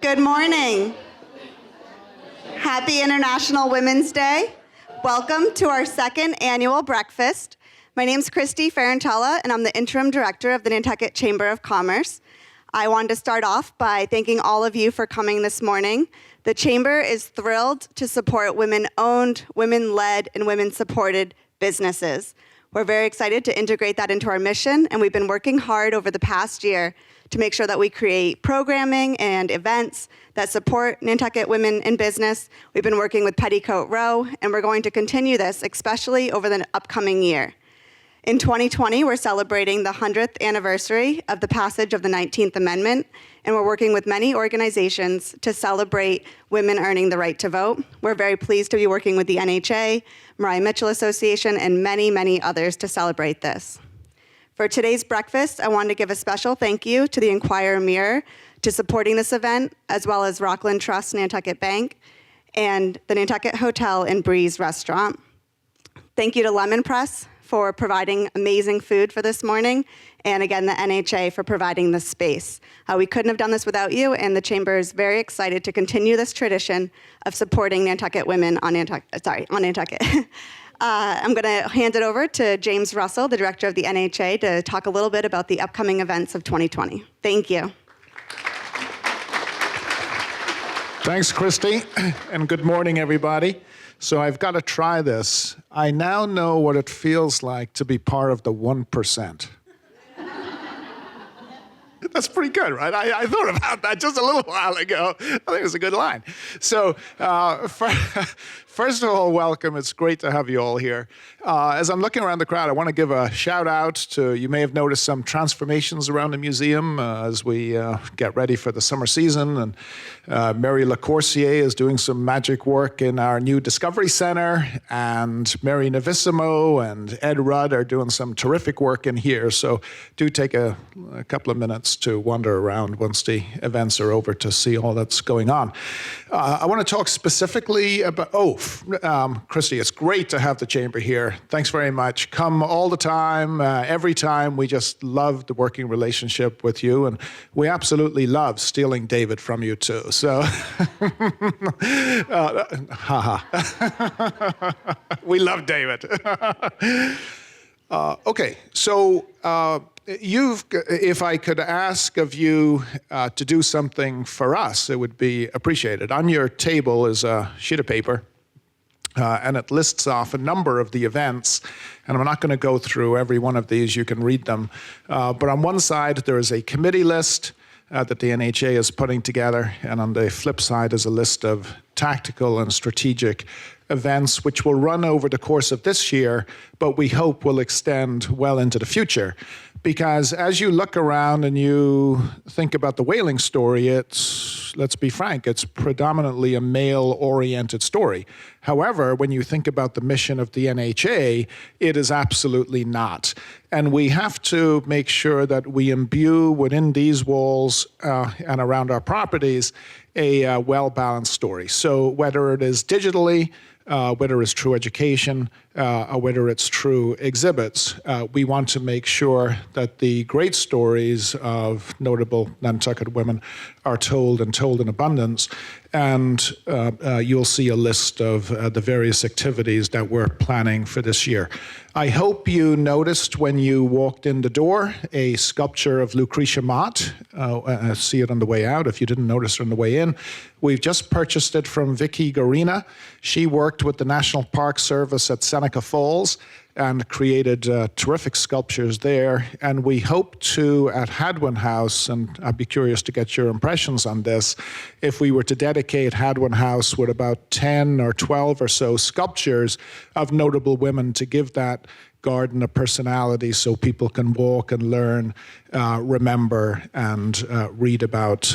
Good morning. Happy International Women's Day. Welcome to our second annual breakfast. My name's Christy Ferrantella, and I'm the interim director of the Nantucket Chamber of Commerce. I wanted to start off by thanking all of you for coming this morning. The Chamber is thrilled to support women-owned, women-led, and women-supported businesses. We're very excited to integrate that into our mission, and we've been working hard over the past year to make sure that we create programming and events that support Nantucket women in business. We've been working with Petticoat Row, and we're going to continue this, especially over the upcoming year. In 2020, we're celebrating the 100th anniversary of the passage of the 19th Amendment, and we're working with many organizations to celebrate women earning the right to vote. We're very pleased to be working with the NHA, Mariah Mitchell Association, and many, many others to celebrate this. For today's breakfast, I want to give a special thank you to the Enquirer Mirror to supporting this event, as well as Rockland Trust Nantucket Bank and the Nantucket Hotel and Breeze Restaurant. Thank you to Lemon Press for providing amazing food for this morning, and again, the NHA for providing the space. We couldn't have done this without you, and the Chamber is very excited to continue this tradition of supporting Nantucket women on Nantucket. I'm going to hand it over to James Russell, the director of the NHA, to talk a little bit about the upcoming events of 2020. Thank you. Thanks, Christy, and good morning, everybody. So I've got to try this. I now know what it feels like to be part of the 1%. That's pretty good, right? I thought about that just a little while ago. I think it was a good line. So first of all, welcome. It's great to have you all here. As I'm looking around the crowd, I want to give a shout out to, you may have noticed some transformations around the museum as we get ready for the summer season. And Mary LaCourcier is doing some magic work in our new Discovery Center. And Mary Novissimo and Ed Rudd are doing some terrific work in here. So do take a couple of minutes to wander around once the events are over to see all that's going on. I want to talk specifically about, Christy, it's great to have the Chamber here. Thanks very much. Come all the time, every time. We just love the working relationship with you, and we absolutely love stealing David from you too. So, we love David. Okay, so if I could ask of you to do something for us, it would be appreciated. On your table is a sheet of paper, and it lists off a number of the events. And I'm not going to go through every one of these. You can read them. But on one side, there is a committee list that the NHA is putting together. And on the flip side is a list of tactical and strategic events which will run over the course of this year, but we hope will extend well into the future. Because as you look around and you think about the whaling story, let's be frank, it's predominantly a male-oriented story. However, when you think about the mission of the NHA, it is absolutely not. And we have to make sure that we imbue within these walls and around our properties a well-balanced story. So whether it is digitally, whether it's true education, or whether it's true exhibits, we want to make sure that the great stories of notable Nantucket women are told and told in abundance. And you'll see a list of the various activities that we're planning for this year. I hope you noticed when you walked in the door a sculpture of Lucretia Mott. See it on the way out if you didn't notice it on the way in. We've just purchased it from Vicky Garina. She worked with the National Park Service at Seneca Falls and created terrific sculptures there. And we hope to, at Hadwin House, and I'd be curious to get your impressions on this, if we were to dedicate Hadwin House with about 10 or 12 or so sculptures of notable women to give that garden a personality so people can walk and learn, remember, and read about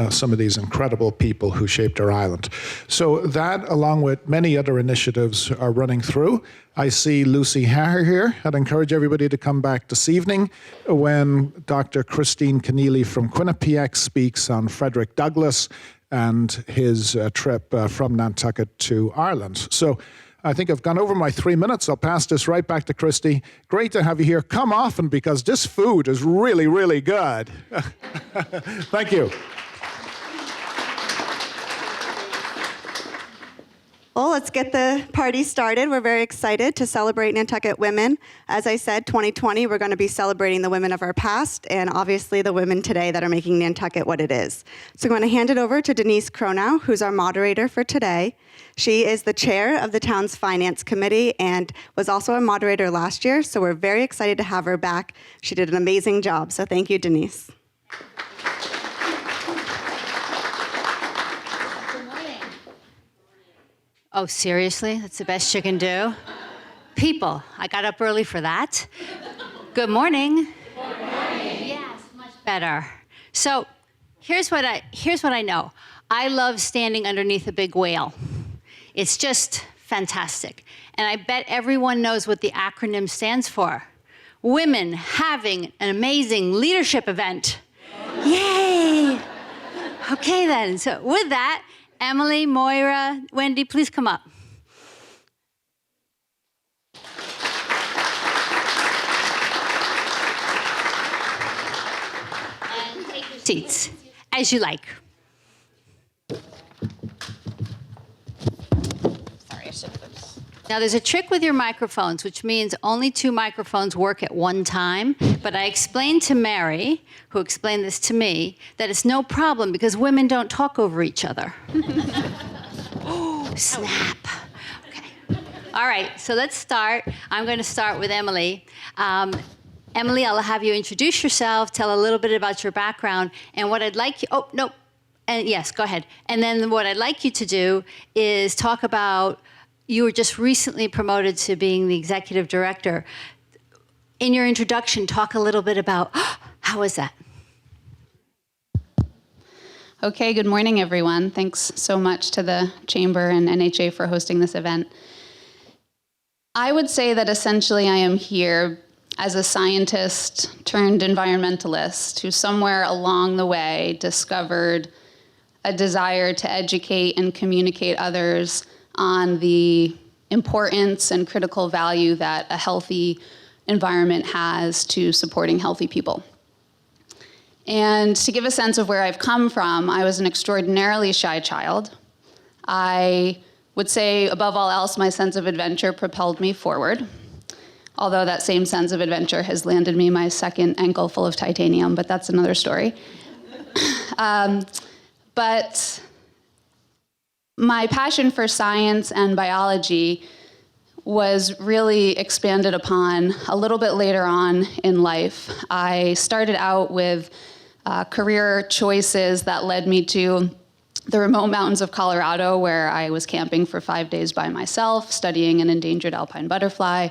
some of these incredible people who shaped our island. So that, along with many other initiatives, are running through. I see Lucy Hare here. I'd encourage everybody to come back this evening when Dr. Christine Keneally from Quinnipiac speaks on Frederick Douglass and his trip from Nantucket to Ireland. So I think I've gone over my 3 minutes. I'll pass this right back to Christy. Great to have you here. Come often because this food is really, really good. Thank you. Well, let's get the party started. We're very excited to celebrate Nantucket women. As I said, 2020, we're going to be celebrating the women of our past and obviously the women today that are making Nantucket what it is. So I'm going to hand it over to Denise Cronow, who's our moderator for today. She is the chair of the town's finance committee and was also a moderator last year, so we're very excited to have her back. She did an amazing job, so thank you, Denise. Oh, seriously? That's the best you can do? People, I got up early for that. Good morning. Good morning. Yes, much better. So here's what I know. I love standing underneath a big whale. It's just fantastic. And I bet everyone knows what the acronym stands for. Women having an amazing leadership event. Yay! Okay then, so with that, Emily, Moira, Wendy, please come up. And take your seats, as you like. Sorry, I should have. Now, there's a trick with your microphones, which means only 2 microphones work at one time. But I explained to Mary, who explained this to me, that it's no problem because women don't talk over each other. Oh, snap. Okay. All right, so let's start. I'm going to start with Emily. Emily, I'll have you introduce yourself, tell a little bit about your background, and what I'd like you... Oh, no. And yes, go ahead. And then what I'd like you to do is talk about... You were just recently promoted to being the executive director. In your introduction, talk a little bit about how was that? Okay, good morning, everyone. Thanks so much to the Chamber and NHA for hosting this event. I would say that essentially I am here as a scientist turned environmentalist who somewhere along the way discovered a desire to educate and communicate others on the importance and critical value that a healthy environment has to supporting healthy people. And to give a sense of where I've come from, I was an extraordinarily shy child. I would say, above all else, my sense of adventure propelled me forward, although that same sense of adventure has landed me my second ankle full of titanium, but that's another story. But my passion for science and biology was really expanded upon a little bit later on in life. I started out with career choices that led me to the remote mountains of Colorado, where I was camping for 5 days by myself, studying an endangered alpine butterfly.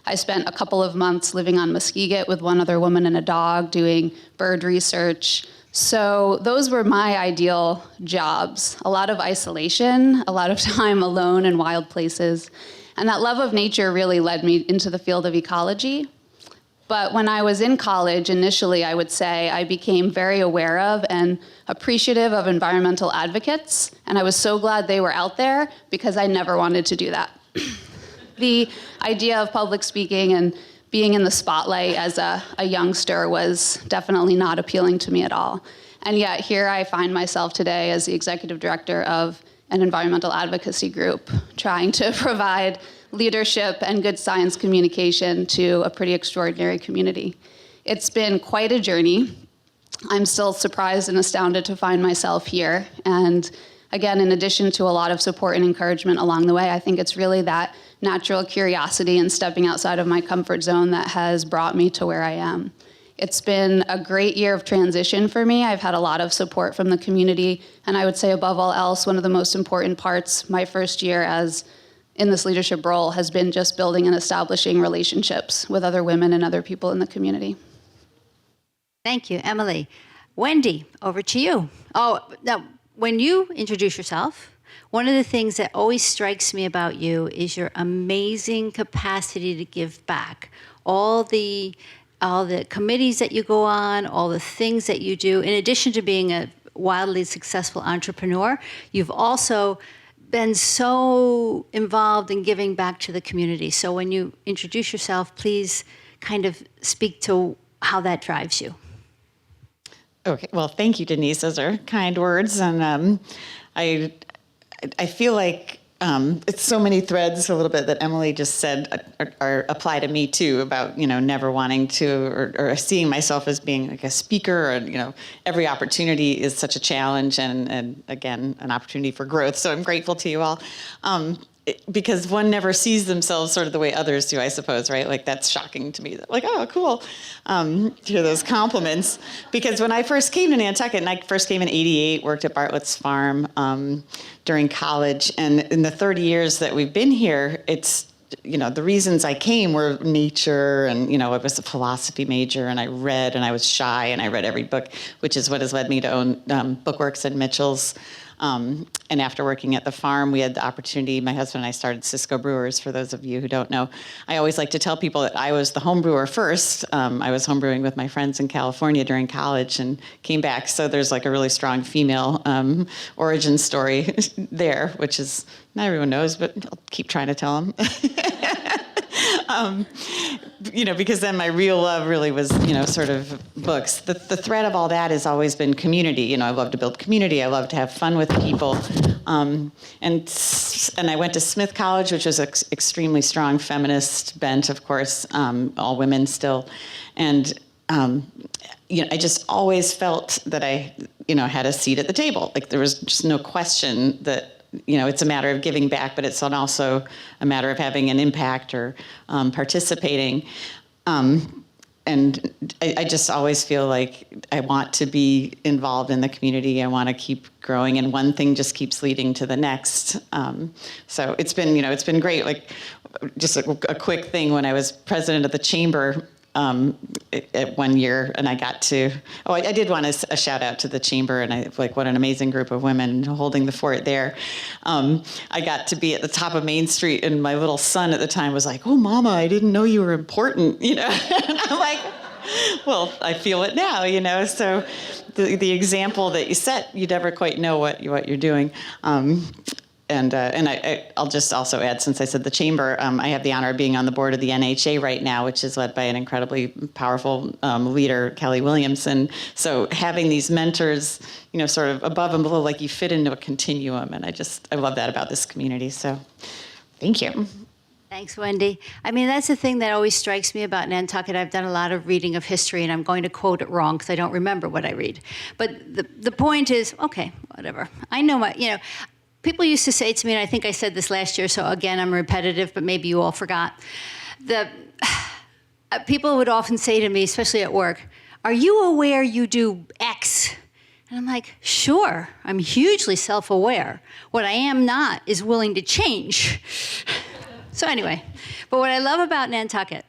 I spent a couple of months living on Muskeget with one other woman and a dog, doing bird research. So those were my ideal jobs. A lot of isolation, a lot of time alone in wild places. And that love of nature really led me into the field of ecology. But when I was in college, initially, I would say, I became very aware of and appreciative of environmental advocates. And I was so glad they were out there because I never wanted to do that. The idea of public speaking and being in the spotlight as a youngster was definitely not appealing to me at all. And yet here I find myself today as the executive director of an environmental advocacy group, trying to provide leadership and good science communication to a pretty extraordinary community. It's been quite a journey. I'm still surprised and astounded to find myself here. And again, in addition to a lot of support and encouragement along the way, I think it's really that natural curiosity and stepping outside of my comfort zone that has brought me to where I am. It's been a great year of transition for me. I've had a lot of support from the community, and I would say above all else, one of the most important parts my first year as in this leadership role has been just building and establishing relationships with other women and other people in the community. Thank you, Emily. Wendy, over to you. Oh, now, when you introduce yourself, one of the things that always strikes me about you is your amazing capacity to give back. All the committees that you go on, all the things that you do, in addition to being a wildly successful entrepreneur, you've also been so involved in giving back to the community. So when you introduce yourself, please kind of speak to how that drives you. Okay, well, thank you, Denise. Those are kind words. And I feel like it's so many threads, a little bit that Emily just said, apply to me too, about, never wanting to, or seeing myself as being like a speaker, or, every opportunity is such a challenge, and again, an opportunity for growth. So I'm grateful to you all. Because one never sees themselves sort of the way others do, I suppose, right? Like, that's shocking to me. Like, oh, cool, to hear those compliments. Because when I first came to Nantucket, and I first came in '88, worked at Bartlett's Farm during college, and in the 30 years that we've been here, it's, the reasons I came were nature, and, I was a philosophy major, and I read, and I was shy, and I read every book, which is what has led me to own Bookworks and Mitchell's. And after working at the farm, we had the opportunity, my husband and I started Cisco Brewers, for those of you who don't know. I always like to tell people that I was the home brewer first. I was home brewing with my friends in California during college and came back. So there's like a really strong female origin story there, which is, not everyone knows, but I'll keep trying to tell them. Because then my real love really was, sort of books. The thread of all that has always been community. I love to build community. I love to have fun with people. And I went to Smith College, which was an extremely strong feminist bent, of course, all women still. And, I just always felt that I, had a seat at the table. Like, there was just no question that, it's a matter of giving back, but it's also a matter of having an impact or participating. And I just always feel like I want to be involved in the community. I want to keep growing, and one thing just keeps leading to the next. So it's been great. Like, just a quick thing, when I was president of the chamber, at 1 year, and I got to, I did want a shout out to the chamber, and what an amazing group of women holding the fort there. I got to be at the top of Main Street, and my little son at the time was like, "Oh, Mama, I didn't know you were important," And I'm like, well, I feel it now, so the example that you set, you never quite know what you're doing. And I'll just also add, since I said the chamber, I have the honor of being on the board of the NHA right now, which is led by an incredibly powerful leader, Kelly Williamson. So having these mentors, sort of above and below, like you fit into a continuum, and I love that about this community. So, thank you. Thanks, Wendy. I mean, that's the thing that always strikes me about Nantucket. I've done a lot of reading of history, and I'm going to quote it wrong because I don't remember what I read. But the point is, okay, whatever. I know people used to say to me, and I think I said this last year, so again, I'm repetitive, but maybe you all forgot. People would often say to me, especially at work, "Are you aware you do X?" And I'm like, sure, I'm hugely self-aware. What I am not is willing to change. So anyway, but what I love about Nantucket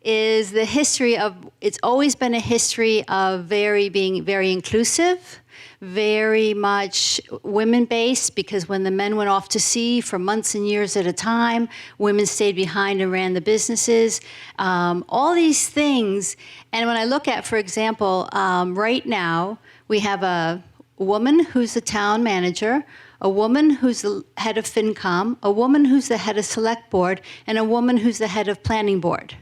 is the history of, it's always been a history of being very inclusive, very much women-based, because when the men went off to sea for months and years at a time, women stayed behind and ran the businesses. All these things. And when I look at, for example, right now, we have a woman who's the town manager, a woman who's the head of FinCom, a woman who's the head of Select Board, and a woman who's the head of Planning Board.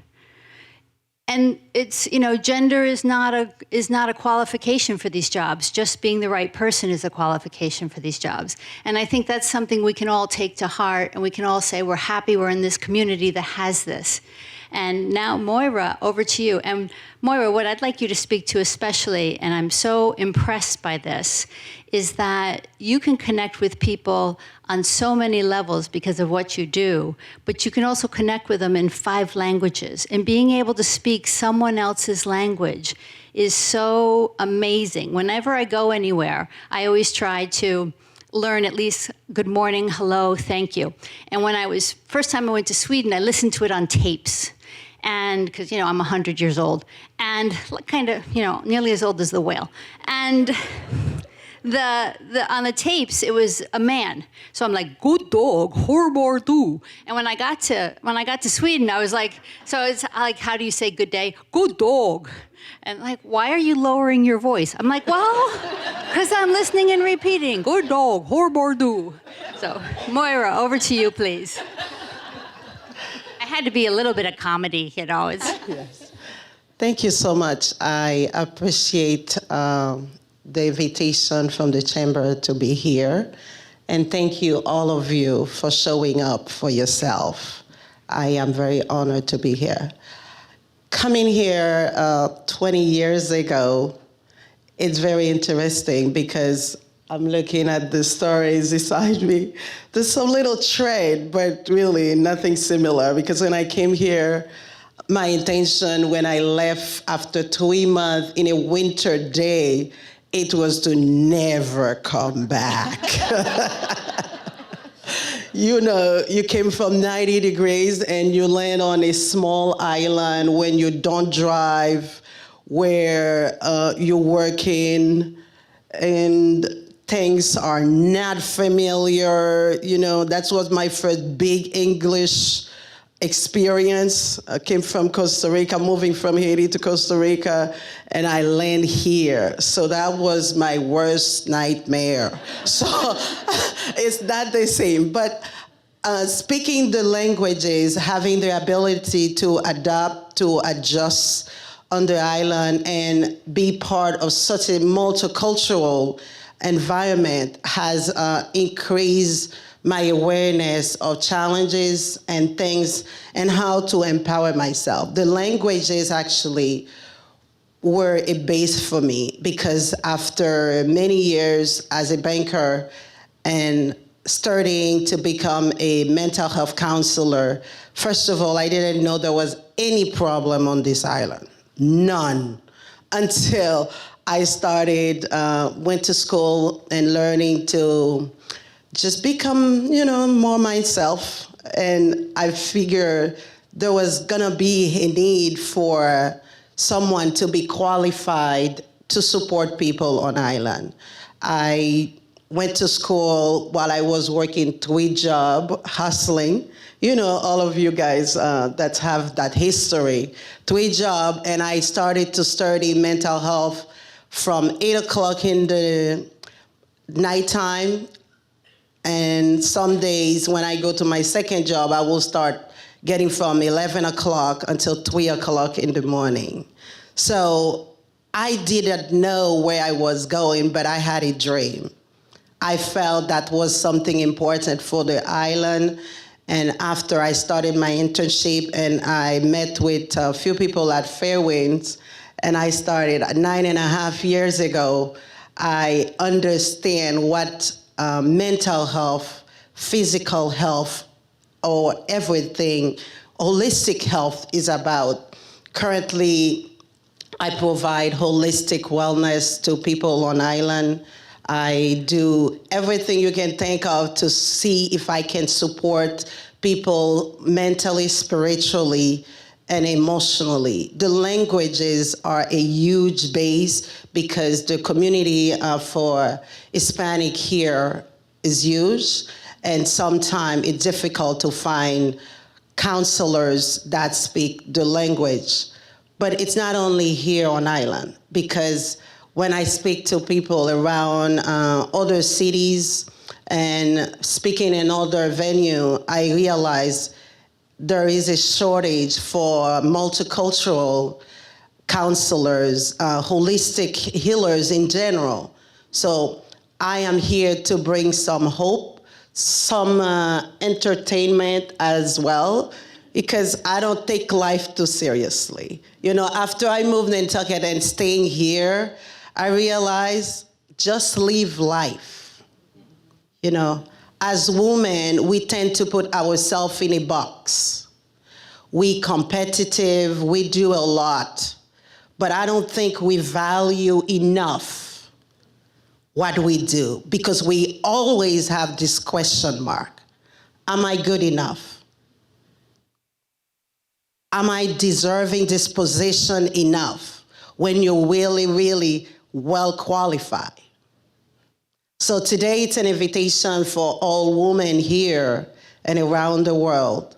And it's, gender is not a qualification for these jobs. Just being the right person is a qualification for these jobs. And I think that's something we can all take to heart, and we can all say we're happy we're in this community that has this. And now, Moira, over to you. And Moira, what I'd like you to speak to especially, and I'm so impressed by this, is that you can connect with people on so many levels because of what you do, but you can also connect with them in 5 languages. And being able to speak someone else's language is so amazing. Whenever I go anywhere, I always try to learn at least good morning, hello, thank you. And when first time I went to Sweden, I listened to it on tapes. And because, I'm 100 years old and kind of, nearly as old as the whale. And on the tapes, it was a man. So I'm like, good dog, horbor du. And when I got to Sweden, I was like, so it's like, how do you say good day? Good dog. And like, why are you lowering your voice? I'm like, well, because I'm listening and repeating, good dog, horbor du. So Moira, over to you, please. I had to be a little bit of comedy, It's Yes. Thank you so much. I appreciate the invitation from the Chamber to be here. And thank you, all of you, for showing up for yourself. I am very honored to be here. Coming here 20 years ago, it's very interesting because I'm looking at the stories beside me. There's some little trade, but really nothing similar, because when I came here, my intention when I left after 3 months in a winter day, it was to never come back. You know, you came from 90 degrees and you land on a small island when you don't drive, where you're working and things are not familiar. You know, that was my first big English experience. I came from Costa Rica, moving from Haiti to Costa Rica, and I land here. So that was my worst nightmare. So it's not the same. But speaking the languages, having the ability to adapt, to adjust on the island and be part of such a multicultural environment has increased my awareness of challenges and things and how to empower myself. The languages actually were a base for me, because after many years as a banker and starting to become a mental health counselor, first of all, I didn't know there was any problem on this island. None. Until I started, went to school and learning to just become, you know, more myself. And I figured there was gonna be a need for someone to be qualified to support people on island. I went to school while I was working 3 jobs, hustling. You know, all of you guys that have that history, 3 jobs, and I started to study mental health from 8 o'clock in the nighttime. And some days when I go to my second job, I will start getting from 11 o'clock until 3 o'clock in the morning. So I didn't know where I was going, but I had a dream. I felt that was something important for the island. And after I started my internship and I met with a few people at Fairwinds, and I started 9.5 years ago, I understand what mental health, physical health, or everything, holistic health is about. Currently, I provide holistic wellness to people on island. I do everything you can think of to see if I can support people mentally, spiritually, and emotionally. The languages are a huge base because the community for Hispanic here is huge, and sometimes it's difficult to find counselors that speak the language. But it's not only here on island, because when I speak to people around other cities and speaking in other venues, I realize there is a shortage for multicultural counselors, holistic healers in general. So I am here to bring some hope, some entertainment as well, because I don't take life too seriously. You know, after I moved to Nantucket and staying here, I realized just live life. You know, as women, we tend to put ourselves in a box. We competitive, we do a lot, but I don't think we value enough what we do, because we always have this question mark. Am I good enough? Am I deserving this position enough? When you're really, really well qualified. So today it's an invitation for all women here and around the world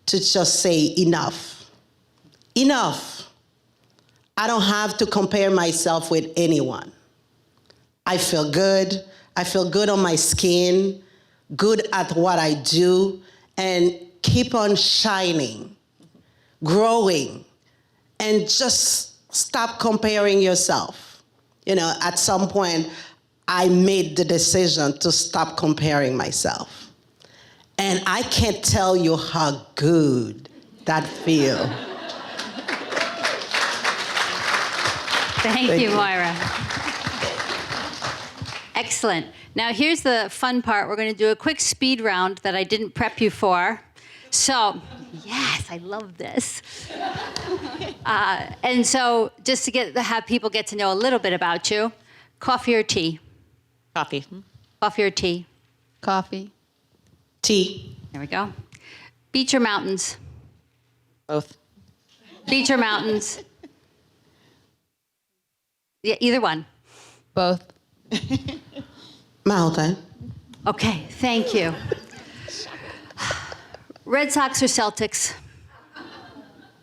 to just say enough. Enough. I don't have to compare myself with anyone. I feel good. I feel good on my skin, good at what I do, and keep on shining, growing, and just stop comparing yourself. You know, at some point, I made the decision to stop comparing myself. And I can't tell you how good that feels. Thank you, Moira. Excellent. Now here's the fun part. We're going to do a quick speed round that I didn't prep you for. So, yes, I love this. And so just to have people get to know a little bit about you, coffee or tea? Coffee. Coffee or tea? Coffee. Tea. There we go. Beach or mountains? Both. Beach or mountains? Yeah, either one. Both. Mountain. Okay, thank you. Red Sox or Celtics?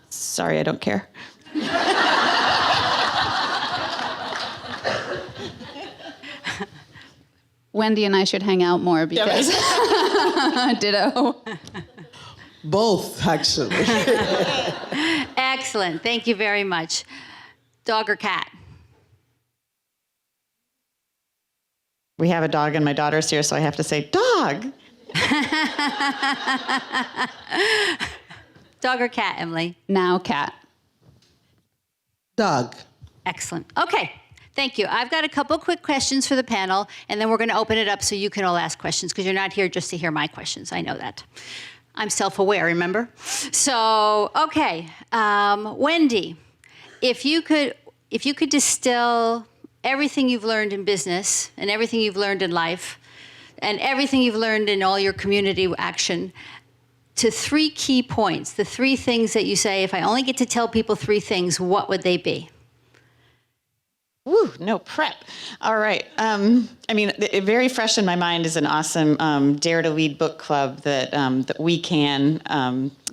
Sorry, I don't care. Wendy and I should hang out more because ditto. Both, actually. Excellent. Thank you very much. Dog or cat? We have a dog, and my daughter's here, so I have to say, dog. Dog or cat, Emily? Now cat. Dog. Excellent. Okay. Thank you. I've got a couple quick questions for the panel, and then we're going to open it up so you can all ask questions, because you're not here just to hear my questions. I know that. I'm self-aware, remember? So, okay. Wendy, if you could distill everything you've learned in business and everything you've learned in life and everything you've learned in all your community action to 3 key points, the 3 things that you say, if I only get to tell people 3 things, what would they be? Woo, no prep. All right. Very fresh in my mind is an awesome Dare to Lead book club that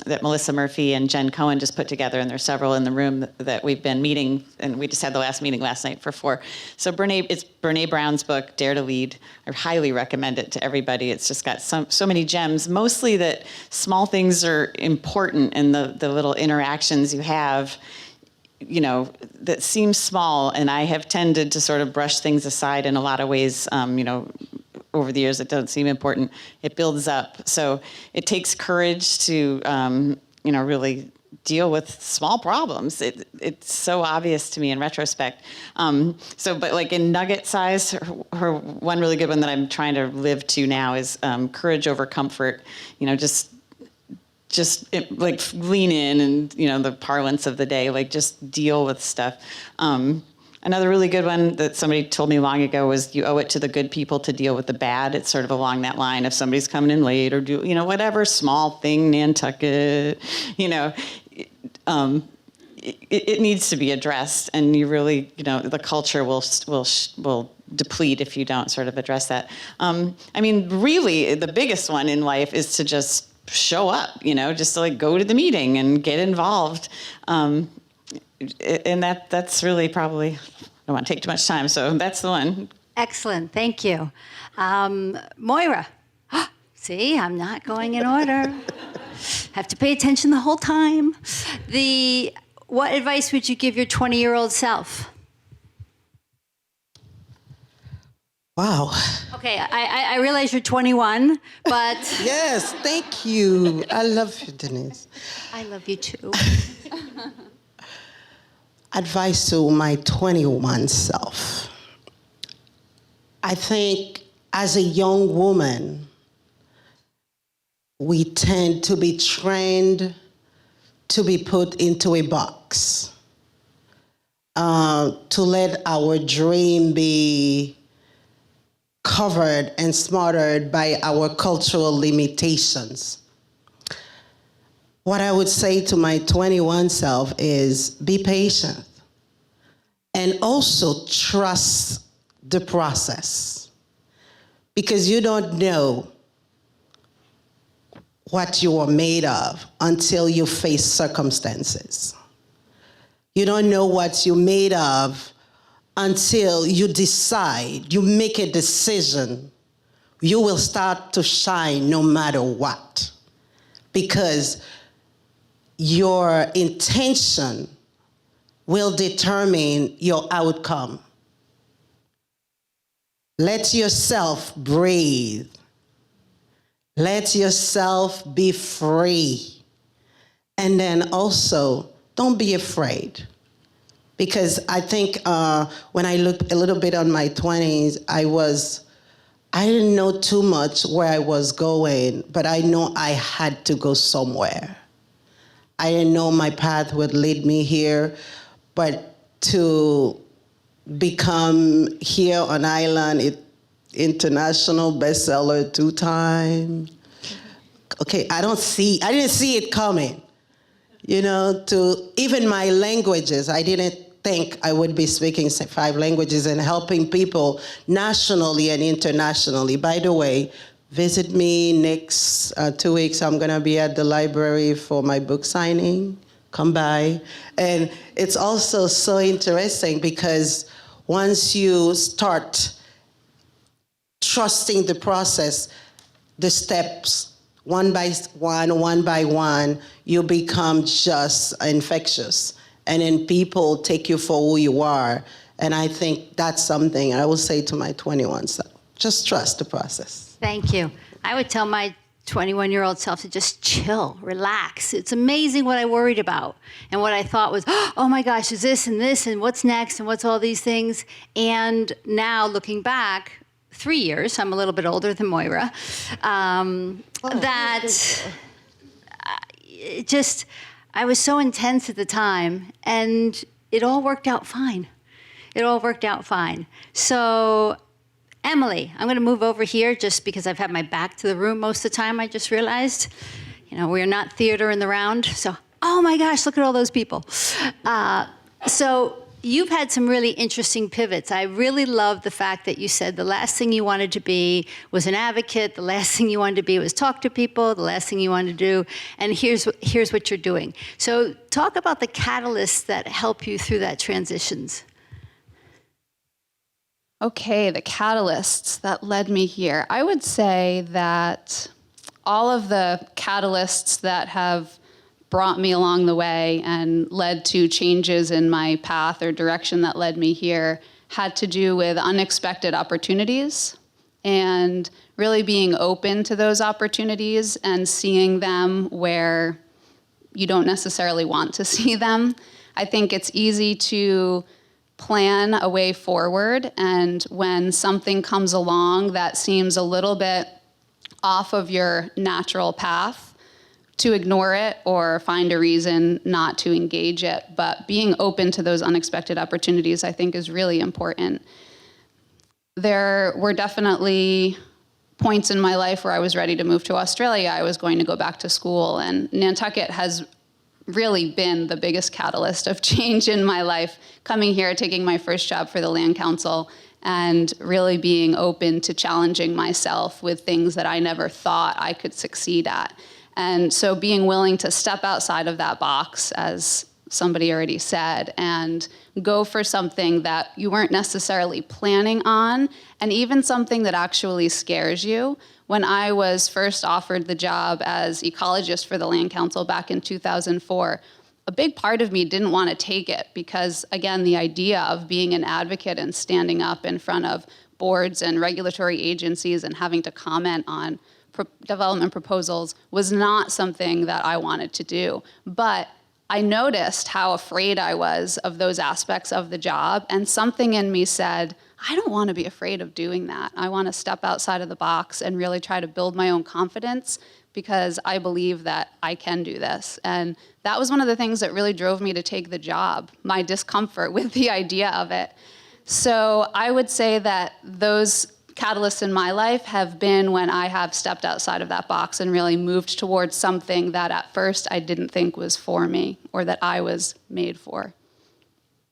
that Melissa Murphy and Jen Cohen just put together, and there's several in the room that we've been meeting, and we just had the last meeting last night for 4. So it's Brene Brown's book, Dare to Lead. I highly recommend it to everybody. It's just got so many gems, mostly that small things are important in the little interactions you have, that seems small, and I have tended to sort of brush things aside in a lot of ways, over the years that don't seem important. It builds up. So it takes courage to, really deal with small problems. It's so obvious to me in retrospect. But like in nugget size, her one really good one that I'm trying to live to now is courage over comfort. Just lean in and, the parlance of the day, just deal with stuff. Another really good one that somebody told me long ago was you owe it to the good people to deal with the bad. It's sort of along that line. If somebody's coming in late or whatever small thing, Nantucket, it needs to be addressed. And you really, the culture will deplete if you don't sort of address that. Really the biggest one in life is to just show up, just to go to the meeting and get involved. And that's really probably, I don't want to take too much time, so that's the one. Excellent, thank you. Moira, see, I'm not going in order. Have to pay attention the whole time. What advice would you give your 20-year-old self? Wow. Okay, I realize you're 21, but... Yes, thank you. I love you, Denise. I love you too. Advice to my 21 self. I think as a young woman, we tend to be trained to be put into a box, to let our dream be covered and smothered by our cultural limitations. What I would say to my 21 self is be patient and also trust the process, because you don't know what you are made of until you face circumstances. You don't know what you're made of until you decide, you make a decision. You will start to shine no matter what, because your intention will determine your outcome. Let yourself breathe. Let yourself be free. And then also, don't be afraid. Because I think when I looked a little bit on my 20s, I didn't know too much where I was going, but I know I had to go somewhere. I didn't know my path would lead me here, but to become here on island, international bestseller 2 times. Okay, I didn't see it coming. To even my languages, I didn't think I would be speaking 5 languages and helping people nationally and internationally. By the way, visit me next 2 weeks. I'm gonna be at the library for my book signing. Come by. And it's also so interesting because once you start trusting the process, the steps, one by one, you become just infectious. And then people take you for who you are. And I think that's something I will say to my 21s. Just trust the process. Thank you. I would tell my 21-year-old self to just chill, relax. It's amazing what I worried about. And what I thought was, oh my gosh, is this and what's next and what's all these things? And now looking back, 3 years, I'm a little bit older than Moira, I was so intense at the time, and it all worked out fine. So, Emily, I'm going to move over here just because I've had my back to the room most of the time, I just realized. We're not theater in the round, so, oh my gosh, look at all those people. So you've had some really interesting pivots. I really love the fact that you said the last thing you wanted to be was an advocate, the last thing you wanted to be was talk to people, the last thing you wanted to do, and here's what you're doing. So talk about the catalysts that help you through that transitions. Okay, the catalysts that led me here. I would say that all of the catalysts that have brought me along the way and led to changes in my path or direction that led me here had to do with unexpected opportunities and really being open to those opportunities and seeing them where you don't necessarily want to see them. I think it's easy to plan a way forward, and when something comes along that seems a little bit off of your natural path, to ignore it or find a reason not to engage it. But being open to those unexpected opportunities, I think, is really important. There were definitely points in my life where I was ready to move to Australia. I was going to go back to school, and Nantucket has really been the biggest catalyst of change in my life. Coming here, taking my first job for the Land Council, and really being open to challenging myself with things that I never thought I could succeed at. And so being willing to step outside of that box, as somebody already said, and go for something that you weren't necessarily planning on, and even something that actually scares you. When I was first offered the job as ecologist for the Land Council back in 2004, a big part of me didn't want to take it because, again, the idea of being an advocate and standing up in front of boards and regulatory agencies and having to comment on development proposals was not something that I wanted to do. But I noticed how afraid I was of those aspects of the job, and something in me said, I don't want to be afraid of doing that. I want to step outside of the box and really try to build my own confidence because I believe that I can do this. And that was one of the things that really drove me to take the job, my discomfort with the idea of it. So I would say that those catalysts in my life have been when I have stepped outside of that box and really moved towards something that at first I didn't think was for me or that I was made for.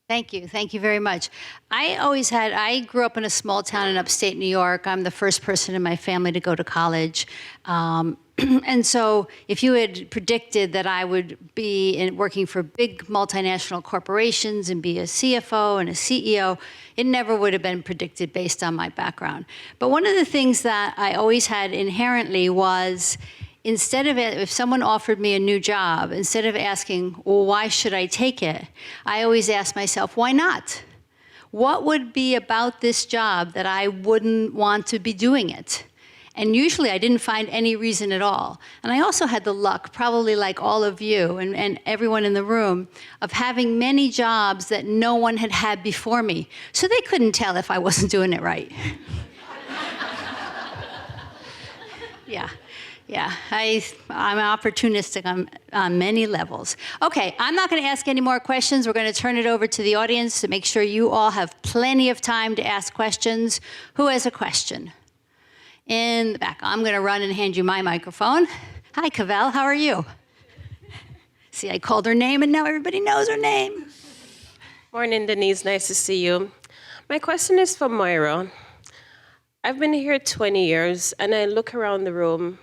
Thank you. Thank you very much. I grew up in a small town in upstate New York. I'm the first person in my family to go to college. And so if you had predicted that I would be working for big multinational corporations and be a CFO and a CEO, it never would have been predicted based on my background. But one of the things that I always had inherently was, instead of, if someone offered me a new job, instead of asking, well, why should I take it? I always asked myself, why not? what would be about this job that I wouldn't want to be doing it? And usually I didn't find any reason at all. And I also had the luck, probably like all of you and everyone in the room, of having many jobs that no one had had before me. So they couldn't tell if I wasn't doing it right. Yeah, I'm opportunistic on many levels. Okay, I'm not going to ask any more questions. We're going to turn it over to the audience to make sure you all have plenty of time to ask questions. Who has a question? In the back. I'm going to run and hand you my microphone. Hi, Cavell. How are you? See, I called her name, and now everybody knows her name. Morning, Denise. Nice to see you. My question is for Moira. I've been here 20 years, and I look around the room,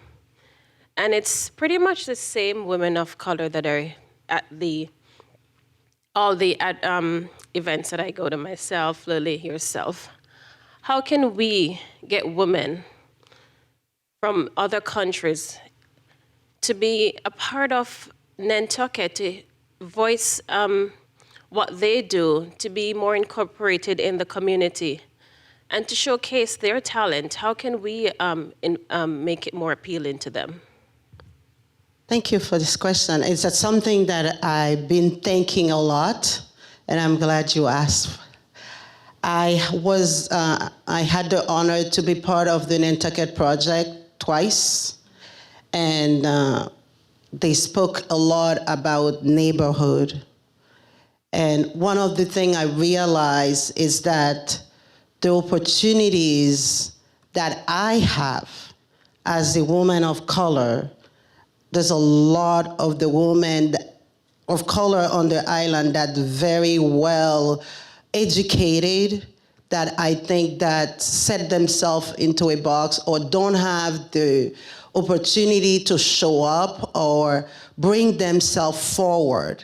and it's pretty much the same women of color that are at all the events that I go to myself, Lily, yourself. How can we get women from other countries to be a part of Nantucket, to voice what they do, to be more incorporated in the community, and to showcase their talent? How can we make it more appealing to them? Thank you for this question. It's something that I've been thinking a lot, and I'm glad you asked. I had the honor to be part of the Nantucket project twice, and they spoke a lot about neighborhood. And one of the things I realized is that the opportunities that I have as a woman of color, there's a lot of the women of color on the island that very well educated, that I think that set themselves into a box or don't have the opportunity to show up or bring themselves forward.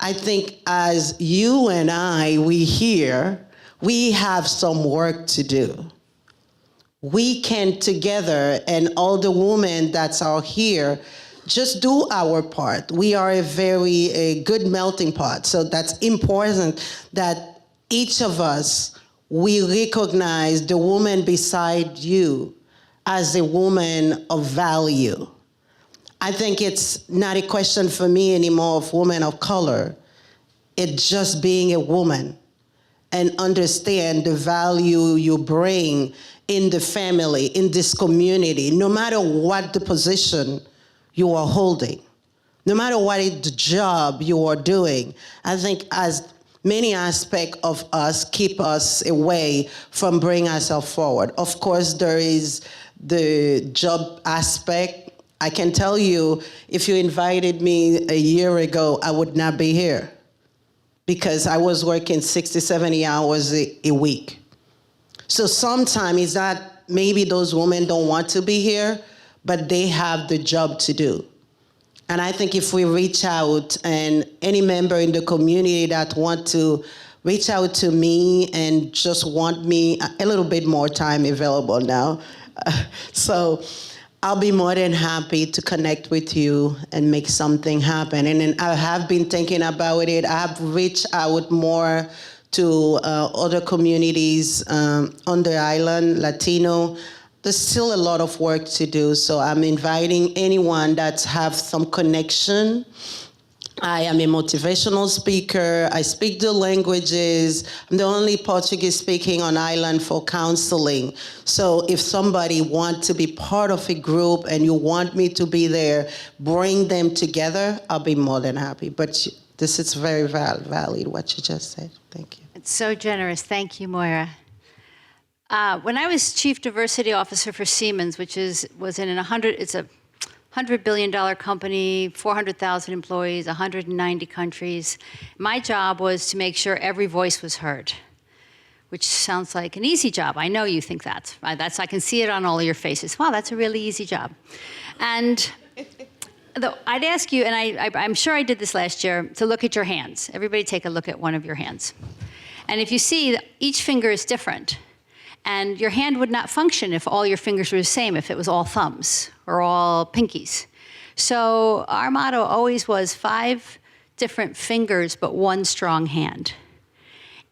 I think as you and I, we have some work to do. We can together, and all the women that are here, just do our part. We are a good melting pot. So that's important that each of us, we recognize the woman beside you as a woman of value. I think it's not a question for me anymore of women of color. It's just being a woman and understand the value you bring in the family, in this community, no matter what the position you are holding, no matter what the job you are doing. I think as many aspects of us keep us away from bringing ourselves forward. Of course, there is the job aspect. I can tell you, if you invited me a year ago, I would not be here because I was working 60, 70 hours a week. So sometimes it's not, maybe those women don't want to be here, but they have the job to do. And I think if we reach out, and any member in the community that want to reach out to me and just want me a little bit more time available now. So I'll be more than happy to connect with you and make something happen. And then I have been thinking about it. I have reached out more to other communities on the island, Latino. There's still a lot of work to do, so I'm inviting anyone that have some connection. I am a motivational speaker. I speak the languages. I'm the only Portuguese speaking on island for counseling. So if somebody wants to be part of a group and you want me to be there, bring them together, I'll be more than happy. But this is very valid, what you just said. Thank you. It's so generous. Thank you, Moira. When I was chief diversity officer for Siemens, which it's a $100 billion company, 400,000 employees, 190 countries. My job was to make sure every voice was heard, which sounds like an easy job. I know you think that. I can see it on all of your faces. Wow, that's a really easy job. And I'd ask you, and I'm sure I did this last year, to look at your hands. Everybody take a look at one of your hands. And if you see that each finger is different, and your hand would not function if all your fingers were the same, if it was all thumbs or all pinkies. So our motto always was 5 different fingers, but 1 strong hand.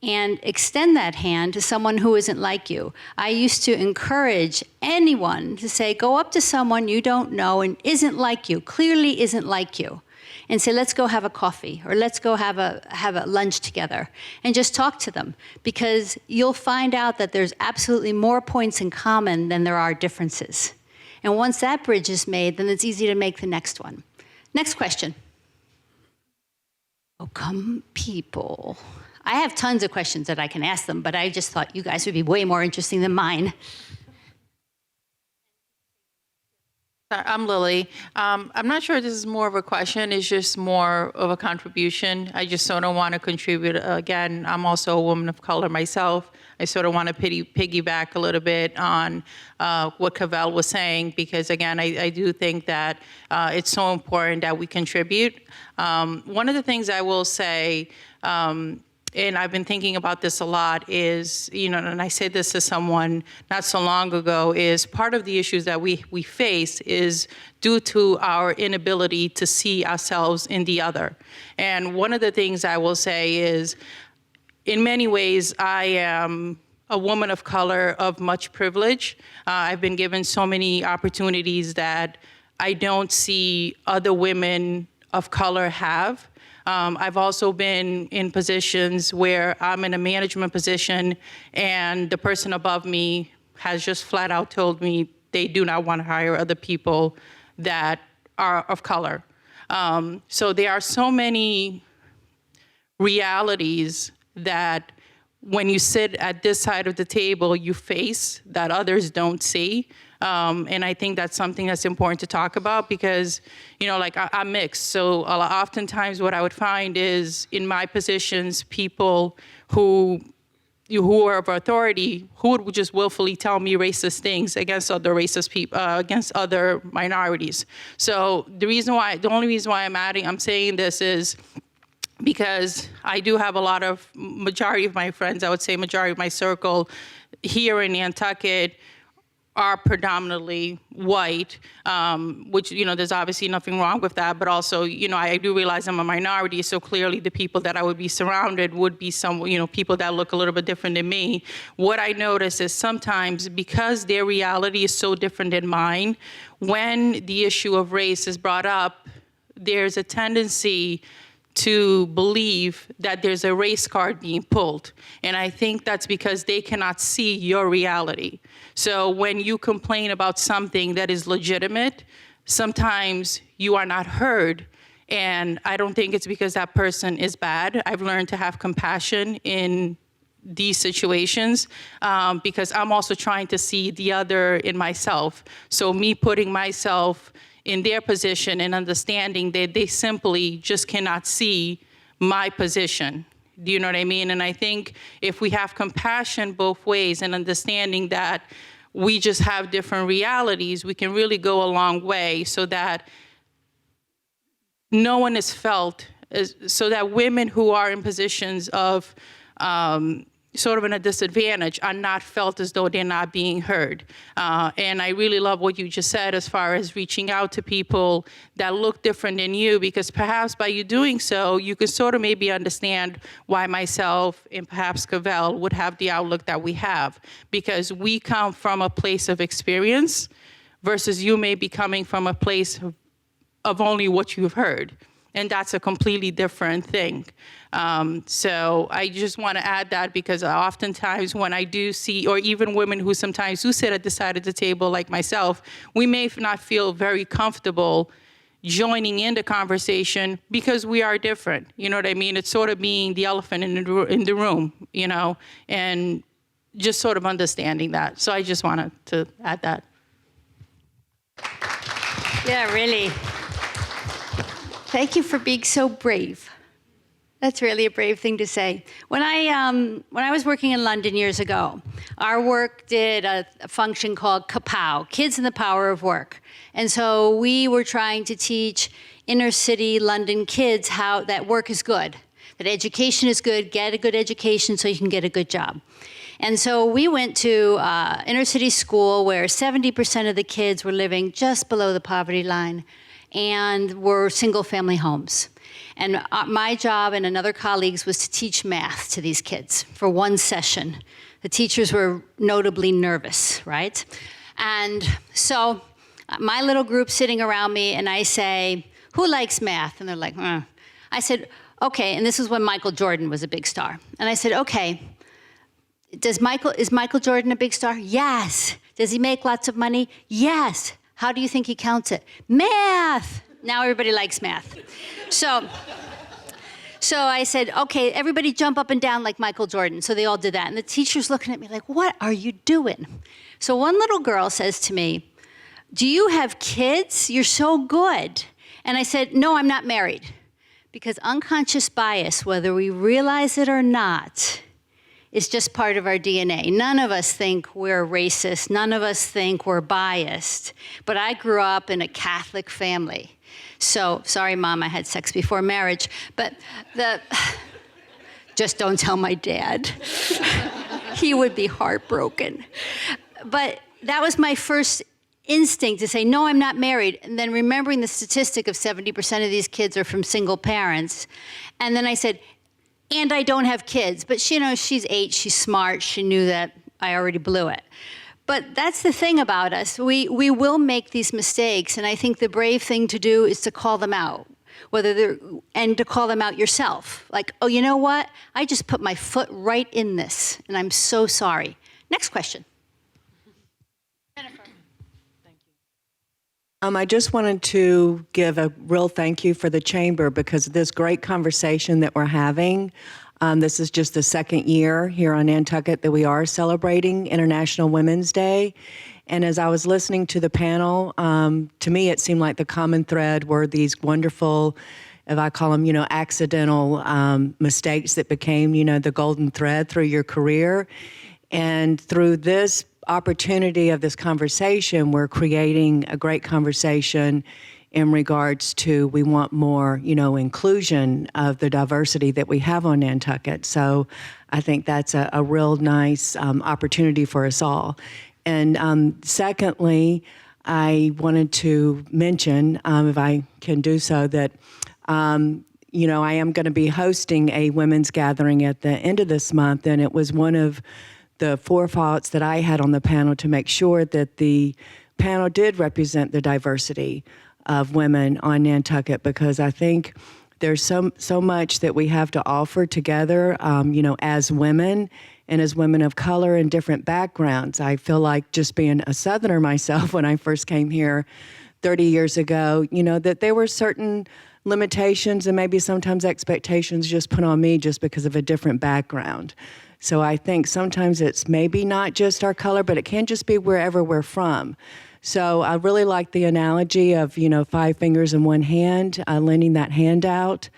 and extend that hand to someone who isn't like you. I used to encourage anyone to say, go up to someone you don't know and isn't like you, clearly isn't like you, and say, let's go have a coffee, or let's go have a lunch together, and just talk to them, because you'll find out that there's absolutely more points in common than there are differences. And once that bridge is made, then it's easy to make the next one. Next question. Oh, come people. I have tons of questions that I can ask them, but I just thought you guys would be way more interesting than mine. I'm Lily. I'm not sure this is more of a question. It's just more of a contribution. I just sort of want to contribute. Again, I'm also a woman of color myself. I sort of want to piggyback a little bit on what Cavell was saying, because again, I do think that it's so important that we contribute. One of the things I will say, and I've been thinking about this a lot, is, and I said this to someone not so long ago, is part of the issues that we face is due to our inability to see ourselves in the other. And one of the things I will say is, in many ways, I am a woman of color of much privilege. I've been given so many opportunities that I don't see other women of color have. I've also been in positions where I'm in a management position and the person above me has just flat out told me they do not want to hire other people that are of color. So there are so many realities that when you sit at this side of the table, you face that others don't see. And I think that's something that's important to talk about, because, I'm mixed. So oftentimes what I would find is in my positions, people who are of authority, who would just willfully tell me racist things against other racist people, against other minorities. So the only reason why I'm saying this is because I do have majority of my friends, I would say majority of my circle here in Nantucket are predominantly white, which, there's obviously nothing wrong with that, but also, I do realize I'm a minority, so clearly the people that I would be surrounded would be people that look a little bit different than me. What I notice is sometimes, because their reality is so different than mine, when the issue of race is brought up, there's a tendency to believe that there's a race card being pulled. And I think that's because they cannot see your reality. So when you complain about something that is legitimate, sometimes you are not heard. And I don't think it's because that person is bad. I've learned to have compassion in these situations because I'm also trying to see the other in myself. So me putting myself in their position and understanding that they simply just cannot see my position. Do you know what I mean? And I think if we have compassion both ways and understanding that we just have different realities, we can really go a long way, so that no one is felt, so that women who are in positions of sort of in a disadvantage are not felt as though they're not being heard. And I really love what you just said as far as reaching out to people that look different than you, because perhaps by you doing so, you could sort of maybe understand why myself and perhaps Cavell would have the outlook that we have, because we come from a place of experience versus you may be coming from a place of only what you've heard. And that's a completely different thing. So I just want to add that, because oftentimes when I do see, or even women who sometimes do sit at the side of the table like myself, we may not feel very comfortable joining in the conversation because we are different. You know what I mean? It's sort of being the elephant in the room, and just sort of understanding that. So I just wanted to add that. Yeah, really. Thank you for being so brave. That's really a brave thing to say. When I was working in London years ago, our work did a function called KAPOW, Kids and the Power of Work. And so we were trying to teach inner city London kids how that work is good, that education is good, get a good education so you can get a good job. And so we went to inner city school where 70% of the kids were living just below the poverty line and were single family homes. And my job and another colleague's was to teach math to these kids for one session. The teachers were notably nervous, right? And so my little group sitting around me, and I say, who likes math? And they're like, I said, okay, and this is when Michael Jordan was a big star. And I said, okay, is Michael Jordan a big star? Yes. Does he make lots of money? Yes. How do you think he counts it? Math. Now everybody likes math. So I said, okay, everybody jump up and down like Michael Jordan. So they all did that. And the teacher's looking at me like, what are you doing? So one little girl says to me, do you have kids? You're so good. And I said, no, I'm not married. Because unconscious bias, whether we realize it or not, is just part of our DNA. None of us think we're racist. None of us think we're biased. But I grew up in a Catholic family. So, sorry, Mom, I had sex before marriage. But just don't tell my dad. He would be heartbroken. But that was my first instinct to say, no, I'm not married. And then remembering the statistic of 70% of these kids are from single parents. And then I said, and I don't have kids. But she's 8, she's smart, she knew that I already blew it. But that's the thing about us. We will make these mistakes, and I think the brave thing to do is to call them out, and to call them out yourself. Like, oh, you know what? I just put my foot right in this, and I'm so sorry. Next question. I just wanted to give a real thank you for the Chamber because of this great conversation that we're having. This is just the second year here on Nantucket that we are celebrating International Women's Day. And as I was listening to the panel, to me it seemed like the common thread were these wonderful, if I call them, accidental mistakes that became, the golden thread through your career. And through this opportunity of this conversation, we're creating a great conversation in regards to we want more, inclusion of the diversity that we have on Nantucket. So I think that's a real nice opportunity for us all. And secondly, I wanted to mention, if I can do so, that I am going to be hosting a women's gathering at the end of this month, and it was one of the forethoughts that I had on the panel to make sure that the panel did represent the diversity of women on Nantucket, because I think there's so much that we have to offer together, as women and as women of color and different backgrounds. I feel like just being a Southerner myself when I first came here 30 years ago, that there were certain limitations and maybe sometimes expectations just put on me just because of a different background. So I think sometimes it's maybe not just our color, but it can just be wherever we're from. So I really like the analogy of, 5 fingers in one hand, lending that hand out.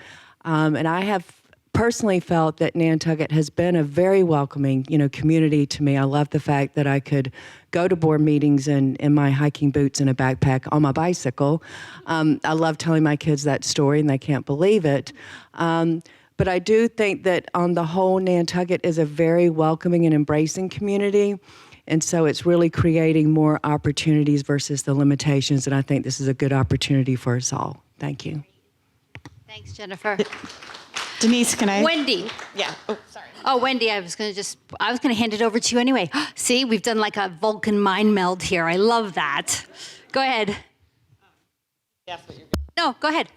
And I have personally felt that Nantucket has been a very welcoming, community to me. I love the fact that I could go to board meetings in my hiking boots and a backpack on my bicycle. I love telling my kids that story, and they can't believe it. But I do think that on the whole, Nantucket is a very welcoming and embracing community. And so it's really creating more opportunities versus the limitations. And I think this is a good opportunity for us all. Thank you. Thanks, Jennifer. Denise, can I? Wendy. Yeah. Oh, sorry. Oh, Wendy, I was going to hand it over to you anyway. See, we've done like a Vulcan mind meld here. I love that. Go ahead. No, go ahead.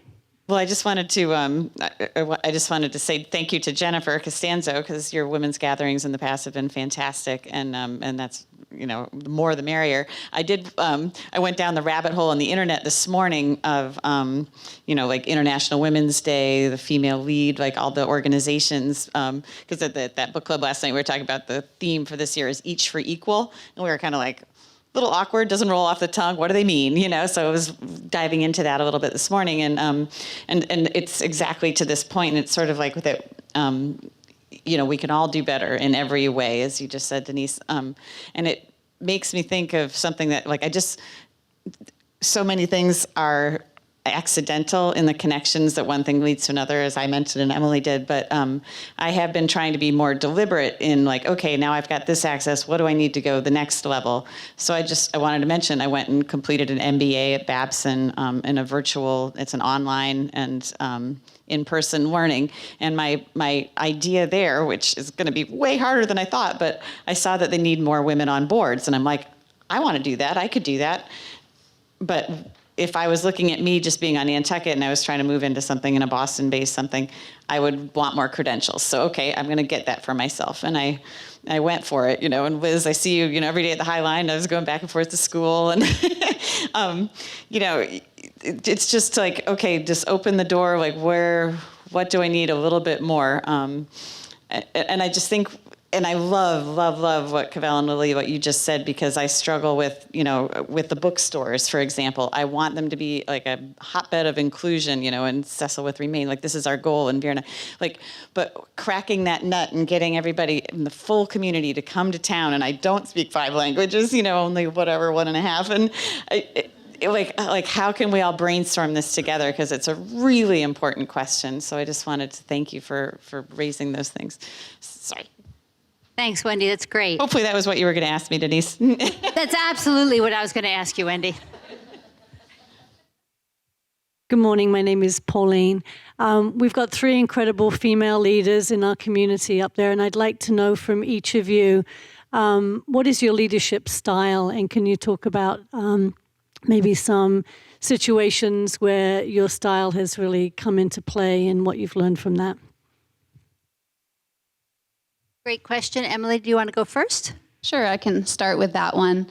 Well, I just wanted to say thank you to Jennifer Costanzo, because your women's gatherings in the past have been fantastic, and that's, the more the merrier. I went down the rabbit hole on the internet this morning of like International Women's Day, the female lead, like all the organizations, because at that book club last night we were talking about the theme for this year is Each for Equal, and we were kind of like, little awkward, doesn't roll off the tongue. What do they mean? So I was diving into that a little bit this morning, and it's exactly to this point. And it's sort of like with it, we can all do better in every way, as you just said, Denise. And it makes me think of something that, so many things are accidental in the connections that one thing leads to another, as I mentioned and Emily did. But I have been trying to be more deliberate in okay, now I've got this access. What do I need to go the next level? So I wanted to mention I went and completed an MBA at Babson in a virtual. It's an online and in-person learning. And my idea there, which is going to be way harder than I thought, but I saw that they need more women on boards. And I'm like, I want to do that. I could do that. But if I was looking at me just being on Nantucket and I was trying to move into something in a Boston-based something, I would want more credentials. So, okay, I'm going to get that for myself. And I went for it, and Liz, I see you, every day at the High Line. I was going back and forth to school. And, it's just like, okay, just open the door. Like, what do I need a little bit more? And I just think, and I love what Cavell and Lily, what you just said, because I struggle with, with the bookstores, for example. I want them to be like a hotbed of inclusion, and Cecil with Remain, like this is our goal in Vienna. But cracking that nut and getting everybody in the full community to come to town, and I don't speak 5 languages, only whatever, 1.5. And how can we all brainstorm this together? Because it's a really important question. So I just wanted to thank you for raising those things. Sorry. Thanks, Wendy. That's great. Hopefully that was what you were going to ask me, Denise. That's absolutely what I was going to ask you, Wendy. Good morning. My name is Pauline. We've got 3 incredible female leaders in our community up there, and I'd like to know from each of you, what is your leadership style? And can you talk about maybe some situations where your style has really come into play and what you've learned from that? Great question. Emily, do you want to go first? Sure, I can start with that one.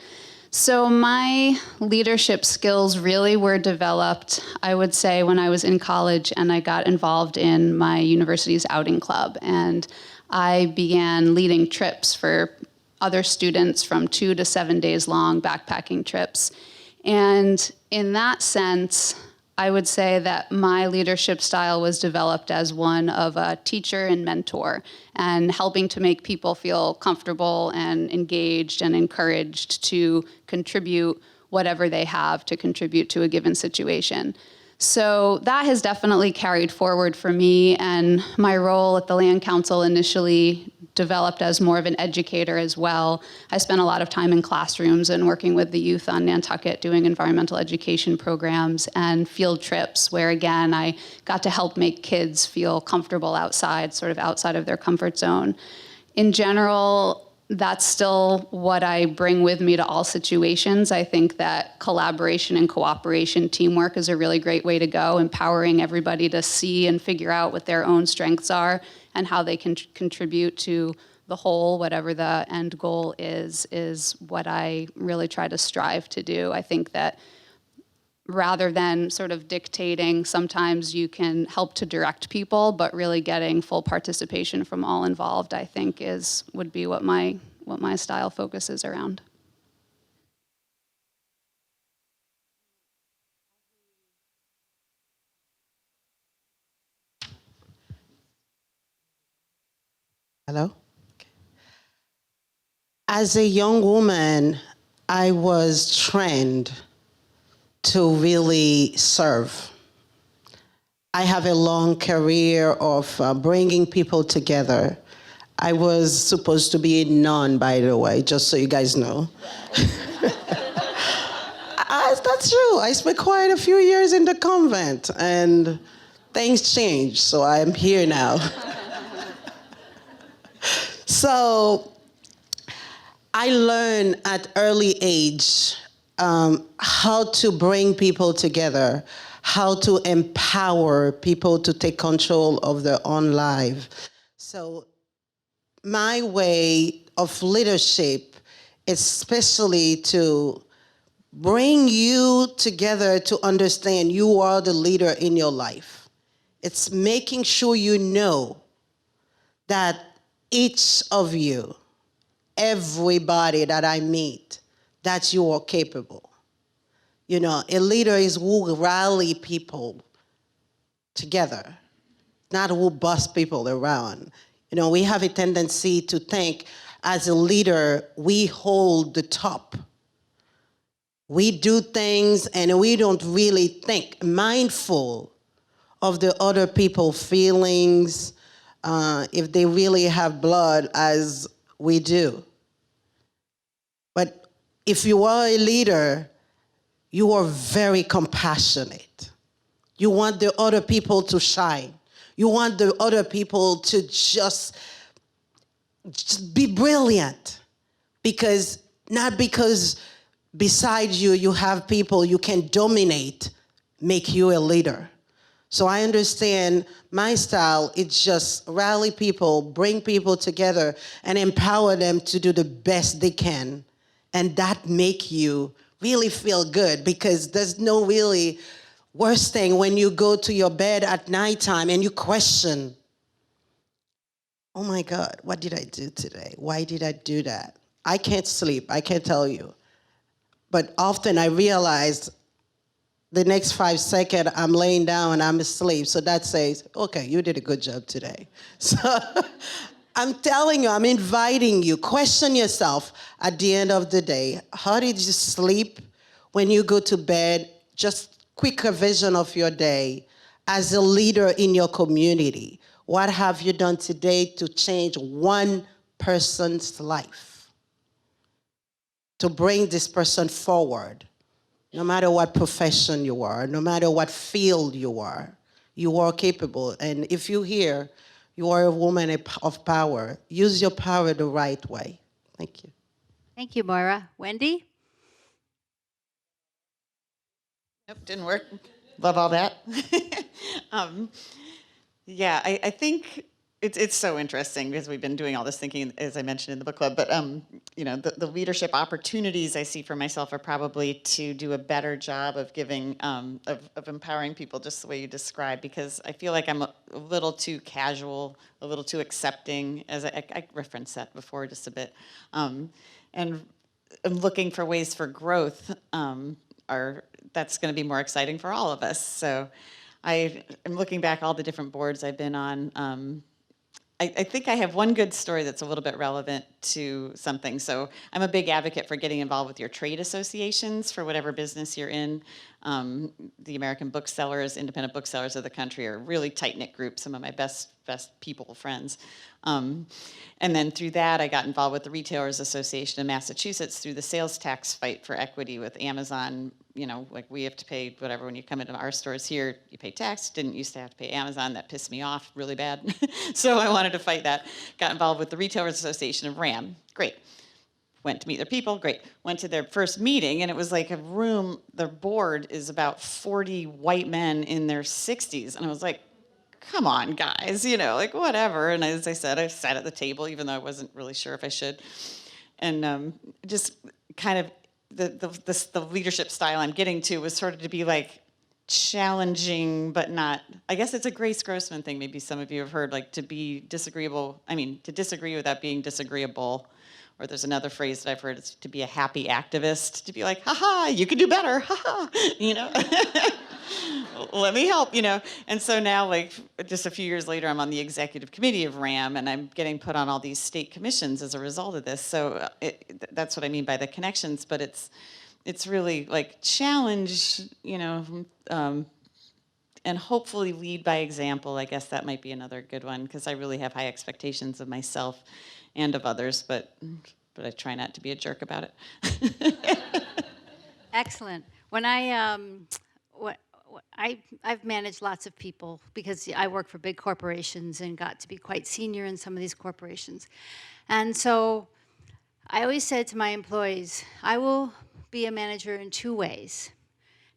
So my leadership skills really were developed, I would say, when I was in college and I got involved in my university's outing club. And I began leading trips for other students from 2 to 7 days long, backpacking trips. And in that sense, I would say that my leadership style was developed as one of a teacher and mentor, and helping to make people feel comfortable and engaged and encouraged to contribute whatever they have to contribute to a given situation. So that has definitely carried forward for me, and my role at the Land Council initially developed as more of an educator as well. I spent a lot of time in classrooms and working with the youth on Nantucket doing environmental education programs and field trips where, again, I got to help make kids feel comfortable outside, sort of outside of their comfort zone. In general, that's still what I bring with me to all situations. I think that collaboration and cooperation, teamwork is a really great way to go, empowering everybody to see and figure out what their own strengths are and how they can contribute to the whole, whatever the end goal is what I really try to strive to do. I think that rather than sort of dictating, sometimes you can help to direct people, but really getting full participation from all involved, I think would be what my style focuses around. Hello? Okay. As a young woman, I was trained to really serve. I have a long career of bringing people together. I was supposed to be a nun, by the way, just so you guys know. That's true. I spent quite a few years in the convent, and things changed, so I'm here now. So I learned at early age how to bring people together, how to empower people to take control of their own life. So my way of leadership, especially to bring you together to understand you are the leader in your life. It's making sure you know that each of you, everybody that I meet, that you are capable. You know, a leader is who rally people together, not who boss people around. You know, we have a tendency to think as a leader, we hold the top. We do things and we don't really think, mindful of the other people's feelings, if they really have blood as we do. But if you are a leader, you are very compassionate. You want the other people to shine. You want the other people to just be brilliant. Not because beside you, you have people you can dominate, make you a leader. So I understand my style, it's just rally people, bring people together, and empower them to do the best they can. And that make you really feel good, because there's no really worst thing when you go to your bed at nighttime and you question, oh my God, what did I do today? Why did I do that? I can't sleep, I can't tell you. But often I realize the next 5 seconds, I'm laying down and I'm asleep. So that says, okay, you did a good job today. So I'm telling you, I'm inviting you, question yourself at the end of the day. How did you sleep when you go to bed? Just quick revision of your day as a leader in your community. What have you done today to change one person's life? To bring this person forward? No matter what profession you are, no matter what field you are capable. And if you're here, you are a woman of power. Use your power the right way. Thank you. Thank you, Moira. Wendy? Nope, didn't work. Love all that. Yeah, I think it's so interesting because we've been doing all this thinking, as I mentioned in the book club. But the leadership opportunities I see for myself are probably to do a better job of giving, of empowering people, just the way you described. Because I feel like I'm a little too casual, a little too accepting, as I referenced that before just a bit, and I'm looking for ways for growth. That's going to be more exciting for all of us. So I am looking back all the different boards I've been on. I think I have one good story that's a little bit relevant to something. So I'm a big advocate for getting involved with your trade associations for whatever business you're in. The American booksellers, independent booksellers of the country are a really tight-knit group, some of my best people, friends. And then through that, I got involved with the Retailers Association of Massachusetts through the sales tax fight for equity with Amazon. Like we have to pay whatever when you come into our stores here, you pay tax. Didn't used to have to pay Amazon. That pissed me off really bad. So I wanted to fight that. Got involved with the Retailers Association of RAM. Great. Went to meet their people. Great. Went to their first meeting, and it was like a room. Their board is about 40 white men in their 60s, and I was like, come on, guys, like whatever. And as I said, I sat at the table, even though I wasn't really sure if I should. And just kind of the leadership style I'm getting to was sort of to be like challenging, but not, I guess it's a Grace Grossman thing. Maybe some of you have heard, like to be disagreeable. To disagree without being disagreeable. Or there's another phrase that I've heard, it's to be a happy activist, to be like, ha-ha, you can do better, ha-ha, Let me help, And so now, like, just a few years later, I'm on the executive committee of RAM, and I'm getting put on all these state commissions as a result of this. So that's what I mean by the connections, but it's really, like, challenge, and hopefully lead by example. I guess that might be another good one, because I really have high expectations of myself and of others, but I try not to be a jerk about it. Excellent. When I've managed lots of people because I work for big corporations and got to be quite senior in some of these corporations. And so I always said to my employees, I will be a manager in 2 ways.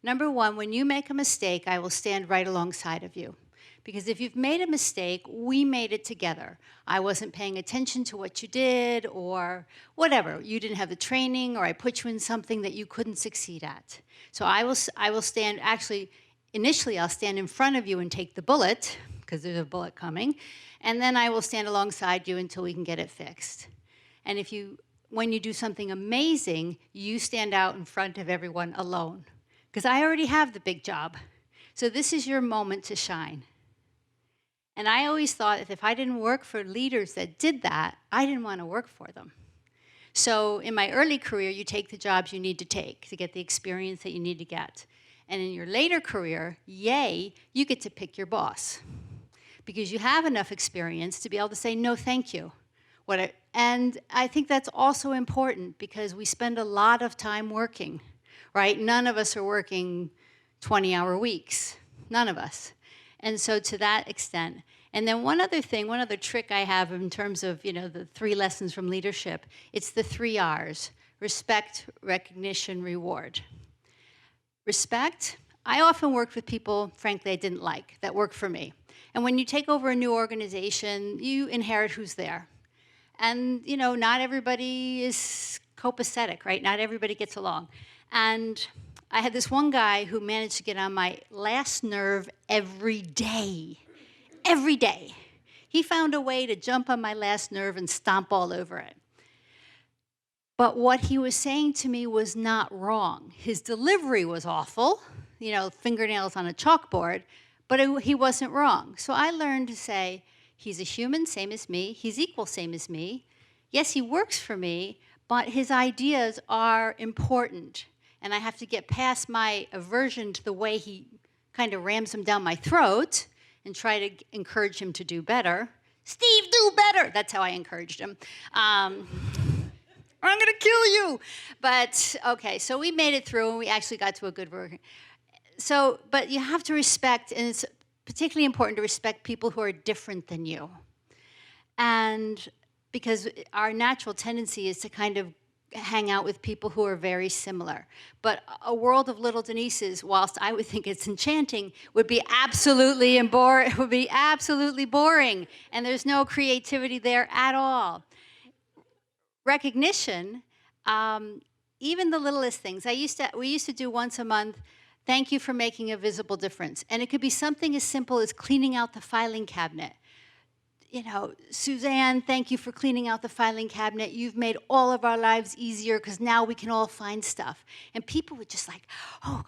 Number one, when you make a mistake, I will stand right alongside of you. Because if you've made a mistake, we made it together. I wasn't paying attention to what you did or whatever. You didn't have the training, or I put you in something that you couldn't succeed at. So I will stand, actually, initially I'll stand in front of you and take the bullet, because there's a bullet coming, and then I will stand alongside you until we can get it fixed. And when you do something amazing, you stand out in front of everyone alone, because I already have the big job. So this is your moment to shine. And I always thought that if I didn't work for leaders that did that, I didn't want to work for them. So in my early career, you take the jobs you need to take to get the experience that you need to get. And in your later career, yay, you get to pick your boss, because you have enough experience to be able to say, no, thank you. And I think that's also important, because we spend a lot of time working, right? None of us are working 20-hour weeks, none of us. And so to that extent. And then one other thing, one other trick I have in terms of, the 3 lessons from leadership, it's the 3 R's: respect, recognition, reward. Respect, I often worked with people, frankly, I didn't like, that worked for me. And when you take over a new organization, you inherit who's there. And, not everybody is copacetic, right? Not everybody gets along. And I had this one guy who managed to get on my last nerve every day. Every day. He found a way to jump on my last nerve and stomp all over it. But what he was saying to me was not wrong. His delivery was awful, fingernails on a chalkboard, but he wasn't wrong. So I learned to say, he's a human, same as me. He's equal, same as me. Yes, he works for me, but his ideas are important. And I have to get past my aversion to the way he kind of rams them down my throat and try to encourage him to do better. Steve, do better! That's how I encouraged him. I'm going to kill you. But, okay, so we made it through, and we actually got to a good version. So, but you have to respect, and it's particularly important to respect people who are different than you. And because our natural tendency is to kind of hang out with people who are very similar. But a world of little Denises, whilst I would think it's enchanting, would be absolutely boring. And there's no creativity there at all. Recognition, even the littlest things. We used to do once a month, thank you for making a visible difference. And it could be something as simple as cleaning out the filing cabinet. Suzanne, thank you for cleaning out the filing cabinet. You've made all of our lives easier because now we can all find stuff. And people were just like, oh.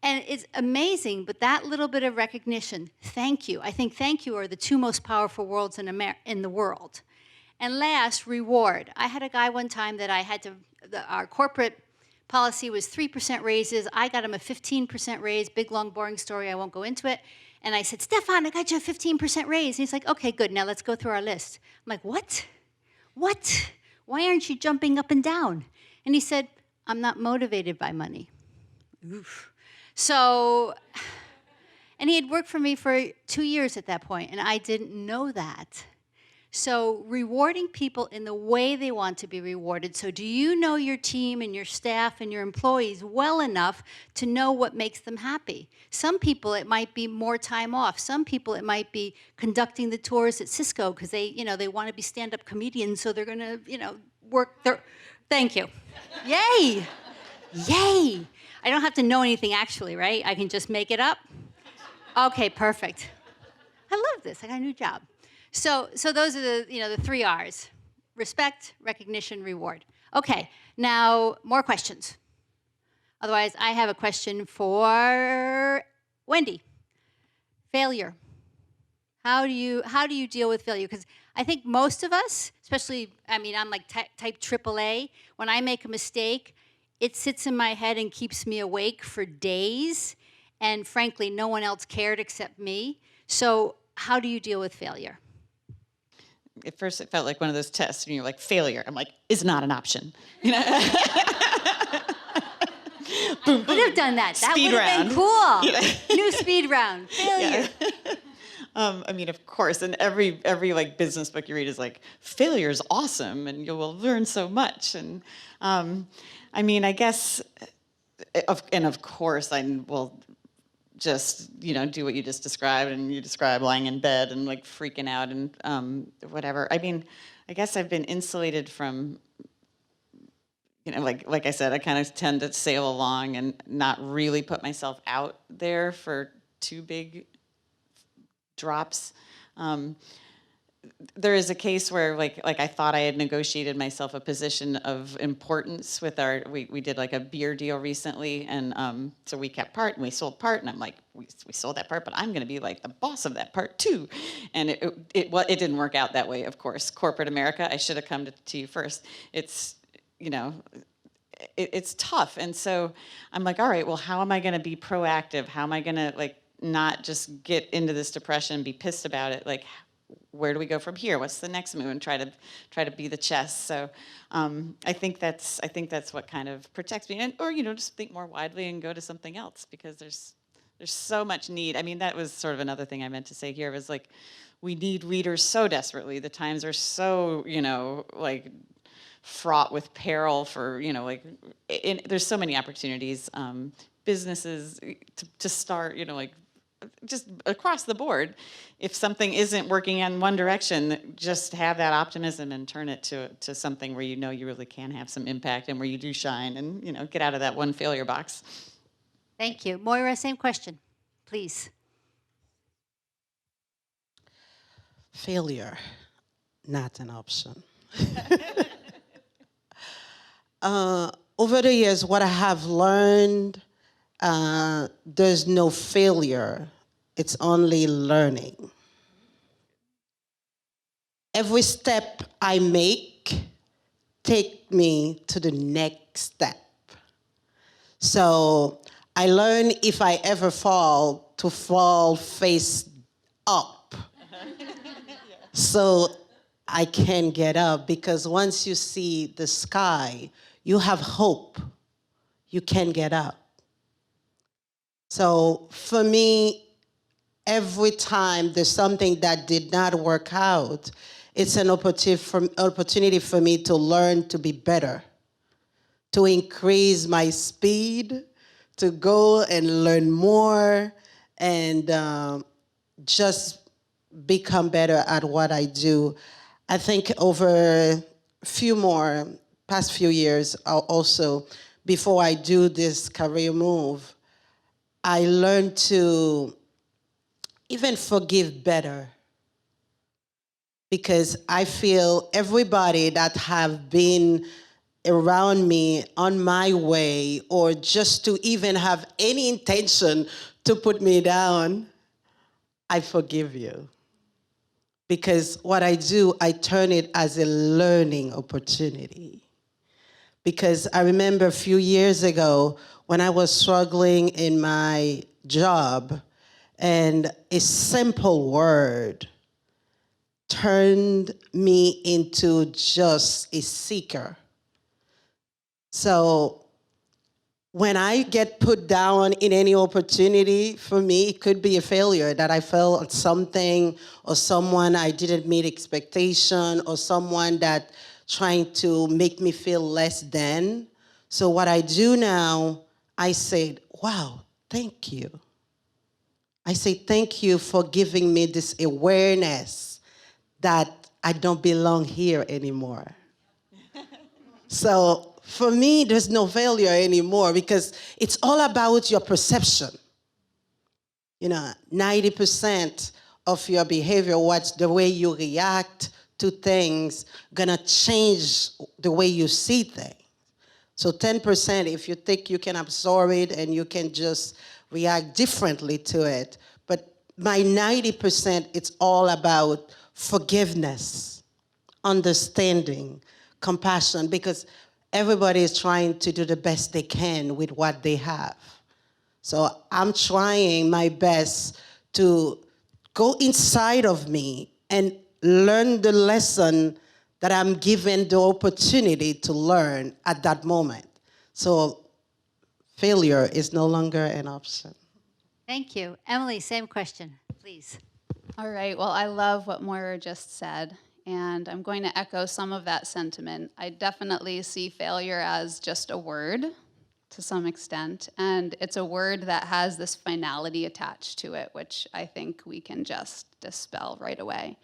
And it's amazing, but that little bit of recognition, thank you. I think thank you are the 2 most powerful words in the world. And last, reward. I had a guy one time that I had to, our corporate policy was 3% raises. I got him a 15% raise, big, long, boring story. I won't go into it. And I said, Stefan, I got you a 15% raise. And he's like, okay, good. Now let's go through our list. I'm like, what? What? Why aren't you jumping up and down? And he said, I'm not motivated by money. Oof. So, and he had worked for me for 2 years at that point, and I didn't know that. So rewarding people in the way they want to be rewarded. So do you know your team and your staff and your employees well enough to know what makes them happy? Some people, it might be more time off. Some people, it might be conducting the tours at Cisco because they want to be stand-up comedians, so they're going to, work their... Thank you. Yay! Yay! I don't have to know anything actually, right? I can just make it up? Okay, perfect. I love this. I got a new job. So those are the 3 R's: respect, recognition, reward. Okay, now more questions. Otherwise, I have a question for Wendy. Failure. How do you deal with failure? Because I think most of us, especially, I'm like type AAA. When I make a mistake, it sits in my head and keeps me awake for days. And frankly, no one else cared except me. So how do you deal with failure? At first, it felt like one of those tests, and you're like, failure. I'm like, is not an option. Boom, boom. Would have done that. That would have been cool. New speed round. Failure. Yeah. Of course, and every like business book you read is like, failure's awesome, and you will learn so much. And I guess, of course, I will just do what you just described, and you describe lying in bed and like freaking out and whatever. I guess I've been insulated from, like I said, I kind of tend to sail along and not really put myself out there for too big drops. There is a case where like I thought I had negotiated myself a position of importance with we did like a beer deal recently, and so we kept part and we sold part, and I'm like, we sold that part, but I'm going to be like the boss of that part too. And it didn't work out that way, of course. Corporate America, I should have come to you first. It's it's tough, and so I'm like, all right, well, how am I going to be proactive? How am I going to like not just get into this depression and be pissed about it? Like, where do we go from here? What's the next move? And try to be the chess. So I think that's what kind of protects me. Or just think more widely and go to something else, because there's There's so much need. I mean, that was sort of another thing I meant to say here was like, we need readers so desperately. The times are so, like fraught with peril for, like, there's so many opportunities, businesses to start, like, just across the board. If something isn't working in one direction, just have that optimism and turn it to something where you really can have some impact and where you do shine and, get out of that one failure box. Thank you. Moira, same question, please. Failure, not an option. Over the years, what I have learned, there's no failure. It's only learning. Every step I make take me to the next step. So I learn if I ever fall, to fall face up. So I can get up, because once you see the sky, you have hope. You can get up. So for me, every time there's something that did not work out, it's an opportunity for me to learn to be better, to increase my speed, to go and learn more, and just become better at what I do. I think over past few years also, before I do this career move, I learned to even forgive better, because I feel everybody that have been around me on my way, or just to even have any intention to put me down, I forgive you. Because what I do, I turn it as a learning opportunity. Because I remember a few years ago when I was struggling in my job, and a simple word turned me into just a seeker. So when I get put down in any opportunity, for me, it could be a failure, that I fell at something or someone I didn't meet expectation, or someone that trying to make me feel less than. So what I do now, I say, wow, thank you. I say thank you for giving me this awareness that I don't belong here anymore. So for me, there's no failure anymore, because it's all about your perception. 90% of your behavior, what's the way you react to things, gonna change the way you see things. So 10%, if you think you can absorb it and you can just react differently to it. But my 90%, it's all about forgiveness, understanding, compassion, because everybody is trying to do the best they can with what they have. So I'm trying my best to go inside of me and learn the lesson that I'm given the opportunity to learn at that moment. So failure is no longer an option. Thank you. Emily, same question, please. All right, well, I love what Moira just said, and I'm going to echo some of that sentiment. I definitely see failure as just a word to some extent, and it's a word that has this finality attached to it, which I think we can just dispel right away.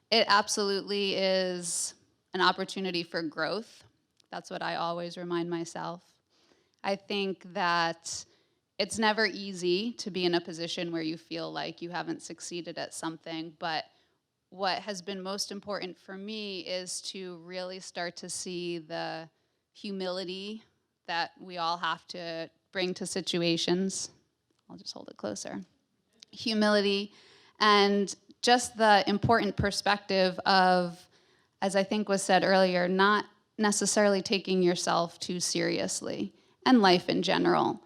It absolutely is an opportunity for growth. That's what I always remind myself. I think that it's never easy to be in a position where you feel like you haven't succeeded at something, but what has been most important for me is to really start to see the humility that we all have to bring to situations. I'll just hold it closer. Humility, and just the important perspective of, as I think was said earlier, not necessarily taking yourself too seriously, and life in general.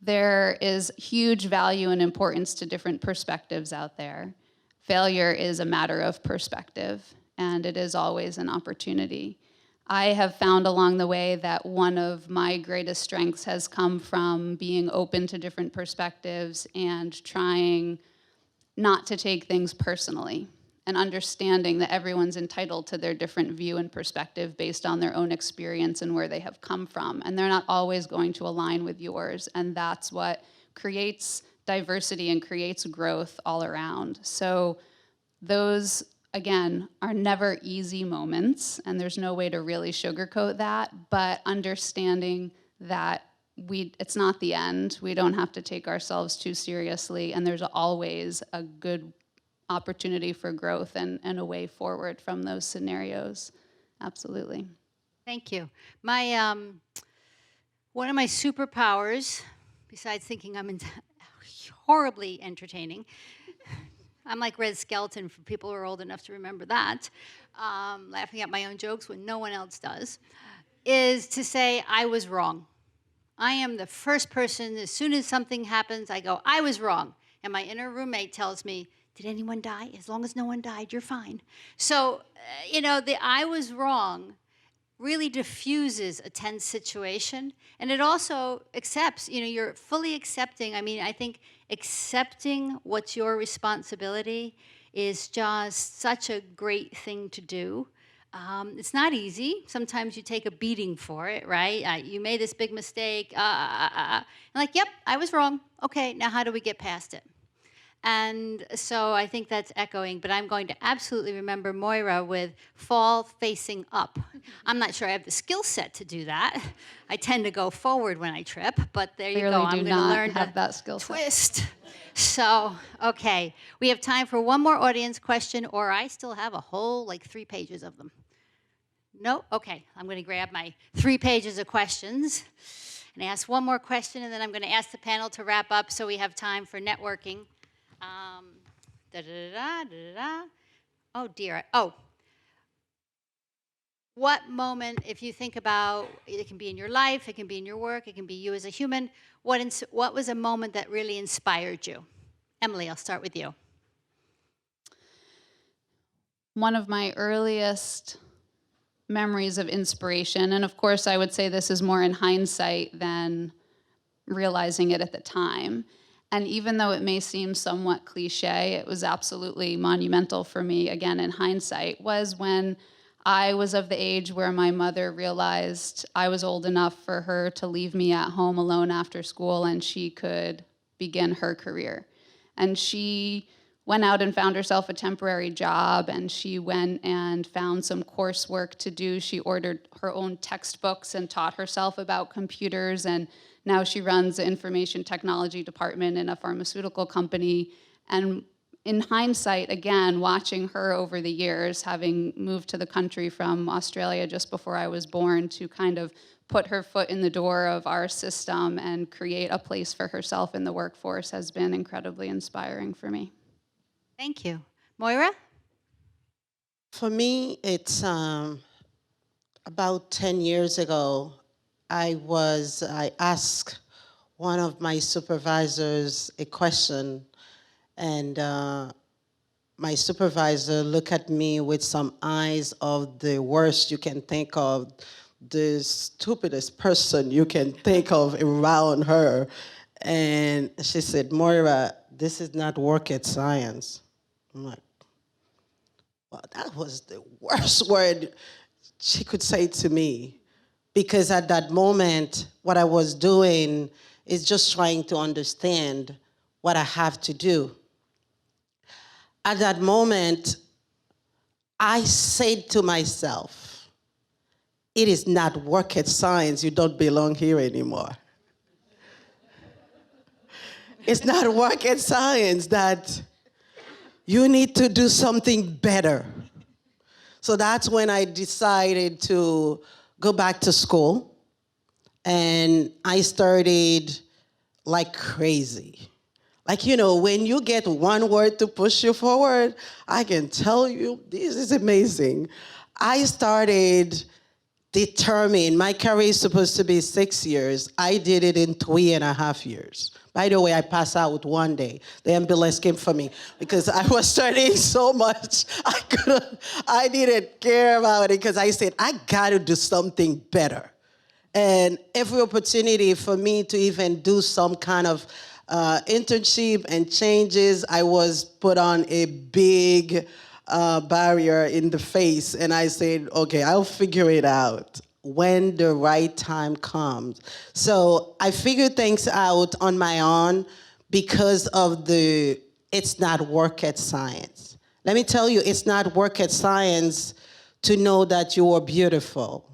There is huge value and importance to different perspectives out there. Failure is a matter of perspective, and it is always an opportunity. I have found along the way that one of my greatest strengths has come from being open to different perspectives and trying not to take things personally, and understanding that everyone's entitled to their different view and perspective based on their own experience and where they have come from. And they're not always going to align with yours. And that's what creates diversity and creates growth all around. So those, again, are never easy moments, and there's no way to really sugarcoat that, but understanding that it's not the end. We don't have to take ourselves too seriously, and there's always a good opportunity for growth and a way forward from those scenarios. Absolutely. Thank you. My one of my superpowers, besides thinking I'm horribly entertaining, I'm like Red Skelton for people who are old enough to remember that, laughing at my own jokes when no one else does, is to say I was wrong. I am the first person, as soon as something happens, I go, I was wrong. And my inner roommate tells me, did anyone die? As long as no one died, you're fine. So, the I was wrong really diffuses a tense situation. And it also accepts, you're fully accepting. I mean, I think accepting what's your responsibility is just such a great thing to do. It's not easy. Sometimes you take a beating for it, right? You made this big mistake. I'm like, yep, I was wrong. Okay, now how do we get past it? And so I think that's echoing, but I'm going to absolutely remember Moira with fall facing up. I'm not sure I have the skill set to do that. I tend to go forward when I trip, but there you go. I'm going to learn have that skill set. Twist. So, okay, we have time for one more audience question, or I still have a whole 3 pages of them. No? Okay, I'm going to grab my 3 pages of questions and ask one more question, and then I'm going to ask the panel to wrap up so we have time for networking. Oh, dear. Oh. What moment, if you think about, it can be in your life, it can be in your work, it can be you as a human, what was a moment that really inspired you? Emily, I'll start with you. One of my earliest memories of inspiration, and of course I would say this is more in hindsight than realizing it at the time, and even though it may seem somewhat cliche, it was absolutely monumental for me, again in hindsight, was when I was of the age where my mother realized I was old enough for her to leave me at home alone after school and she could begin her career. And she went out and found herself a temporary job, and she went and found some coursework to do. She ordered her own textbooks and taught herself about computers, and now she runs the information technology department in a pharmaceutical company. And in hindsight, again, watching her over the years, having moved to the country from Australia just before I was born to kind of put her foot in the door of our system and create a place for herself in the workforce has been incredibly inspiring for me. Thank you. Moira? For me, it's about 10 years ago, I asked one of my supervisors a question, and my supervisor looked at me with some eyes of the worst you can think of, the stupidest person you can think of around her. And she said, Moira, this is not rocket science. I'm like, well, that was the worst word she could say to me. Because at that moment, what I was doing is just trying to understand what I have to do. At that moment, I said to myself, it is not rocket science, you don't belong here anymore. It's not rocket science that you need to do something better. So that's when I decided to go back to school, and I started like crazy. Like, when you get one word to push you forward, I can tell you, this is amazing. I started determined, my career is supposed to be 6 years. I did it in 3.5 years. By the way, I passed out one day. The ambulance came for me because I was studying so much. I didn't care about it because I said, I got to do something better. And every opportunity for me to even do some kind of internship and changes, I was put on a big barrier in the face. And I said, okay, I'll figure it out when the right time comes. So I figured things out on my own because of it's not rocket science. Let me tell you, it's not rocket science to know that you are beautiful.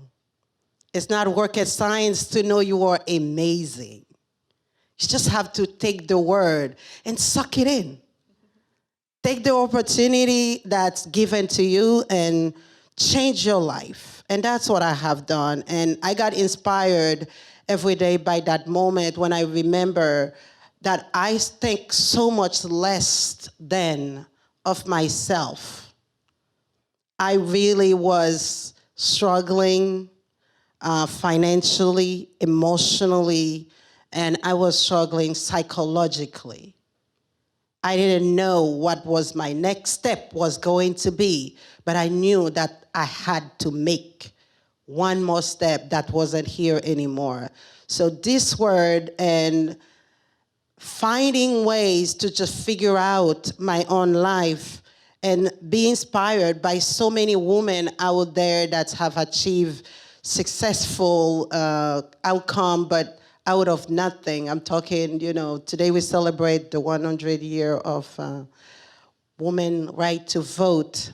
It's not rocket science to know you are amazing. You just have to take the word and suck it in. Take the opportunity that's given to you and change your life. And that's what I have done. And I got inspired every day by that moment when I remember that I think so much less than of myself. I really was struggling financially, emotionally, and I was struggling psychologically. I didn't know what was my next step was going to be, but I knew that I had to make one more step that wasn't here anymore. So this word and finding ways to just figure out my own life and be inspired by so many women out there that have achieved successful outcome, but out of nothing. I'm talking, today we celebrate the 100 year of women right to vote.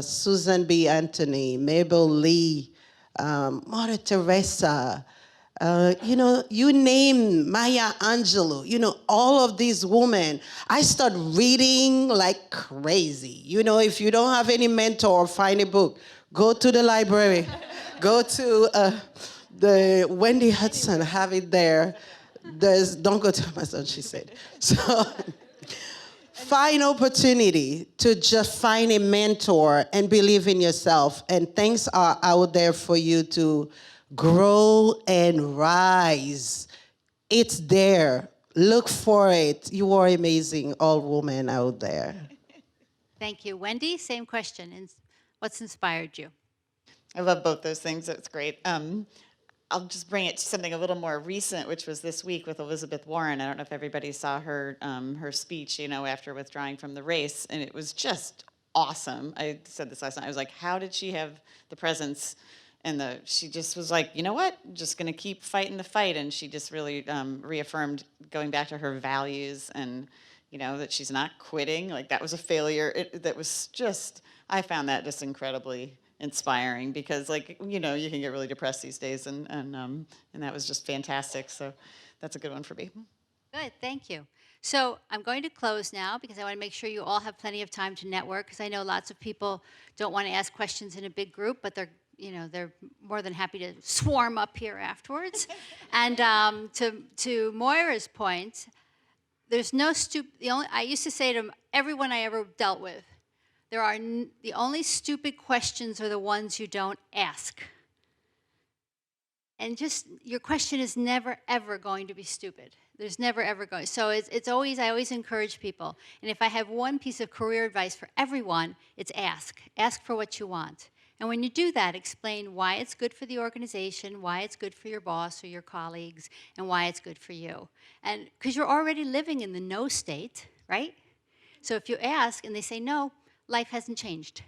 Susan B. Anthony, Mabel Lee, Mother Teresa, you name Maya Angelou, all of these women. I start reading like crazy. If you don't have any mentor, find a book. Go to the library. Go to the Wendy Hudson, have it there. Don't go to Amazon, she said. So find opportunity to just find a mentor and believe in yourself. And things are out there for you to grow and rise. It's there. Look for it. You are amazing, all women out there. Thank you. Wendy, same question. What's inspired you? I love both those things. That's great. I'll just bring it to something a little more recent, which was this week with Elizabeth Warren. I don't know if everybody saw her speech, after withdrawing from the race, and it was just awesome. I said this last night. I was like, how did she have the presence? And she just was like, you know what? Just going to keep fighting the fight. And she just really reaffirmed going back to her values and, that she's not quitting. Like that was a failure. That was just, I found that just incredibly inspiring because you can get really depressed these days and that was just fantastic. So that's a good one for me. Good, thank you. So I'm going to close now because I want to make sure you all have plenty of time to network because I know lots of people don't want to ask questions in a big group, but they're more than happy to swarm up here afterwards. And to Moira's point, there's no I used to say to everyone I ever dealt with, the only stupid questions are the ones you don't ask. And just, your question is never, ever going to be stupid. There's never, ever going. So I always encourage people. And if I have one piece of career advice for everyone, it's ask. Ask for what you want. And when you do that, explain why it's good for the organization, why it's good for your boss or your colleagues, and why it's good for you. And because you're already living in the no state, right? So if you ask and they say no, life hasn't changed.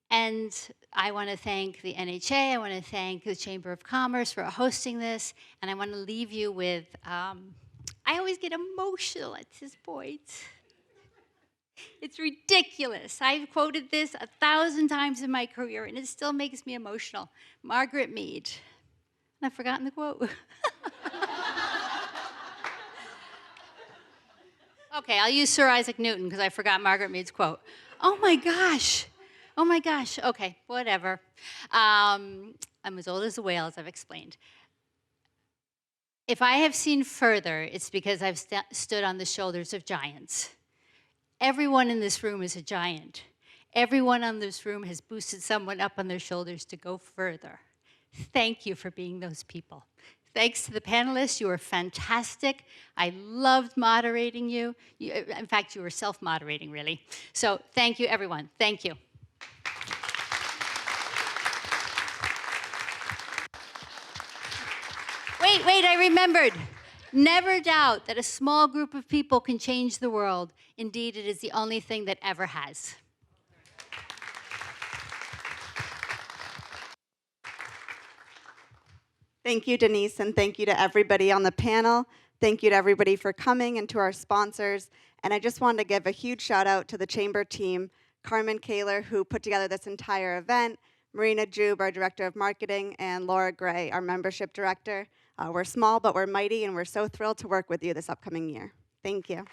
And I want to thank the NHA, I want to thank the Chamber of Commerce for hosting this, and I want to leave you with, I always get emotional at this point. It's ridiculous. I've quoted this 1,000 times in my career, and it still makes me emotional. Margaret Mead. And I've forgotten the quote. Okay, I'll use Sir Isaac Newton because I forgot Margaret Mead's quote. Oh my gosh. Okay, whatever. I'm as old as the whale, as I've explained. If I have seen further, it's because I've stood on the shoulders of giants. Everyone in this room is a giant. Everyone in this room has boosted someone up on their shoulders to go further. Thank you for being those people. Thanks to the panelists. You were fantastic. I loved moderating you. In fact, you were self-moderating, really. So thank you, everyone. Thank you. Wait, I remembered. Never doubt that a small group of people can change the world. Indeed, it is the only thing that ever has. Thank you, Denise, and thank you to everybody on the panel. Thank you to everybody for coming and to our sponsors. And I just wanted to give a huge shout out to the Chamber team, Carmen Kaler, who put together this entire event, Marina Jube, our Director of Marketing, and Laura Gray, our Membership Director. We're small, but we're mighty, and we're so thrilled to work with you this upcoming year. Thank you.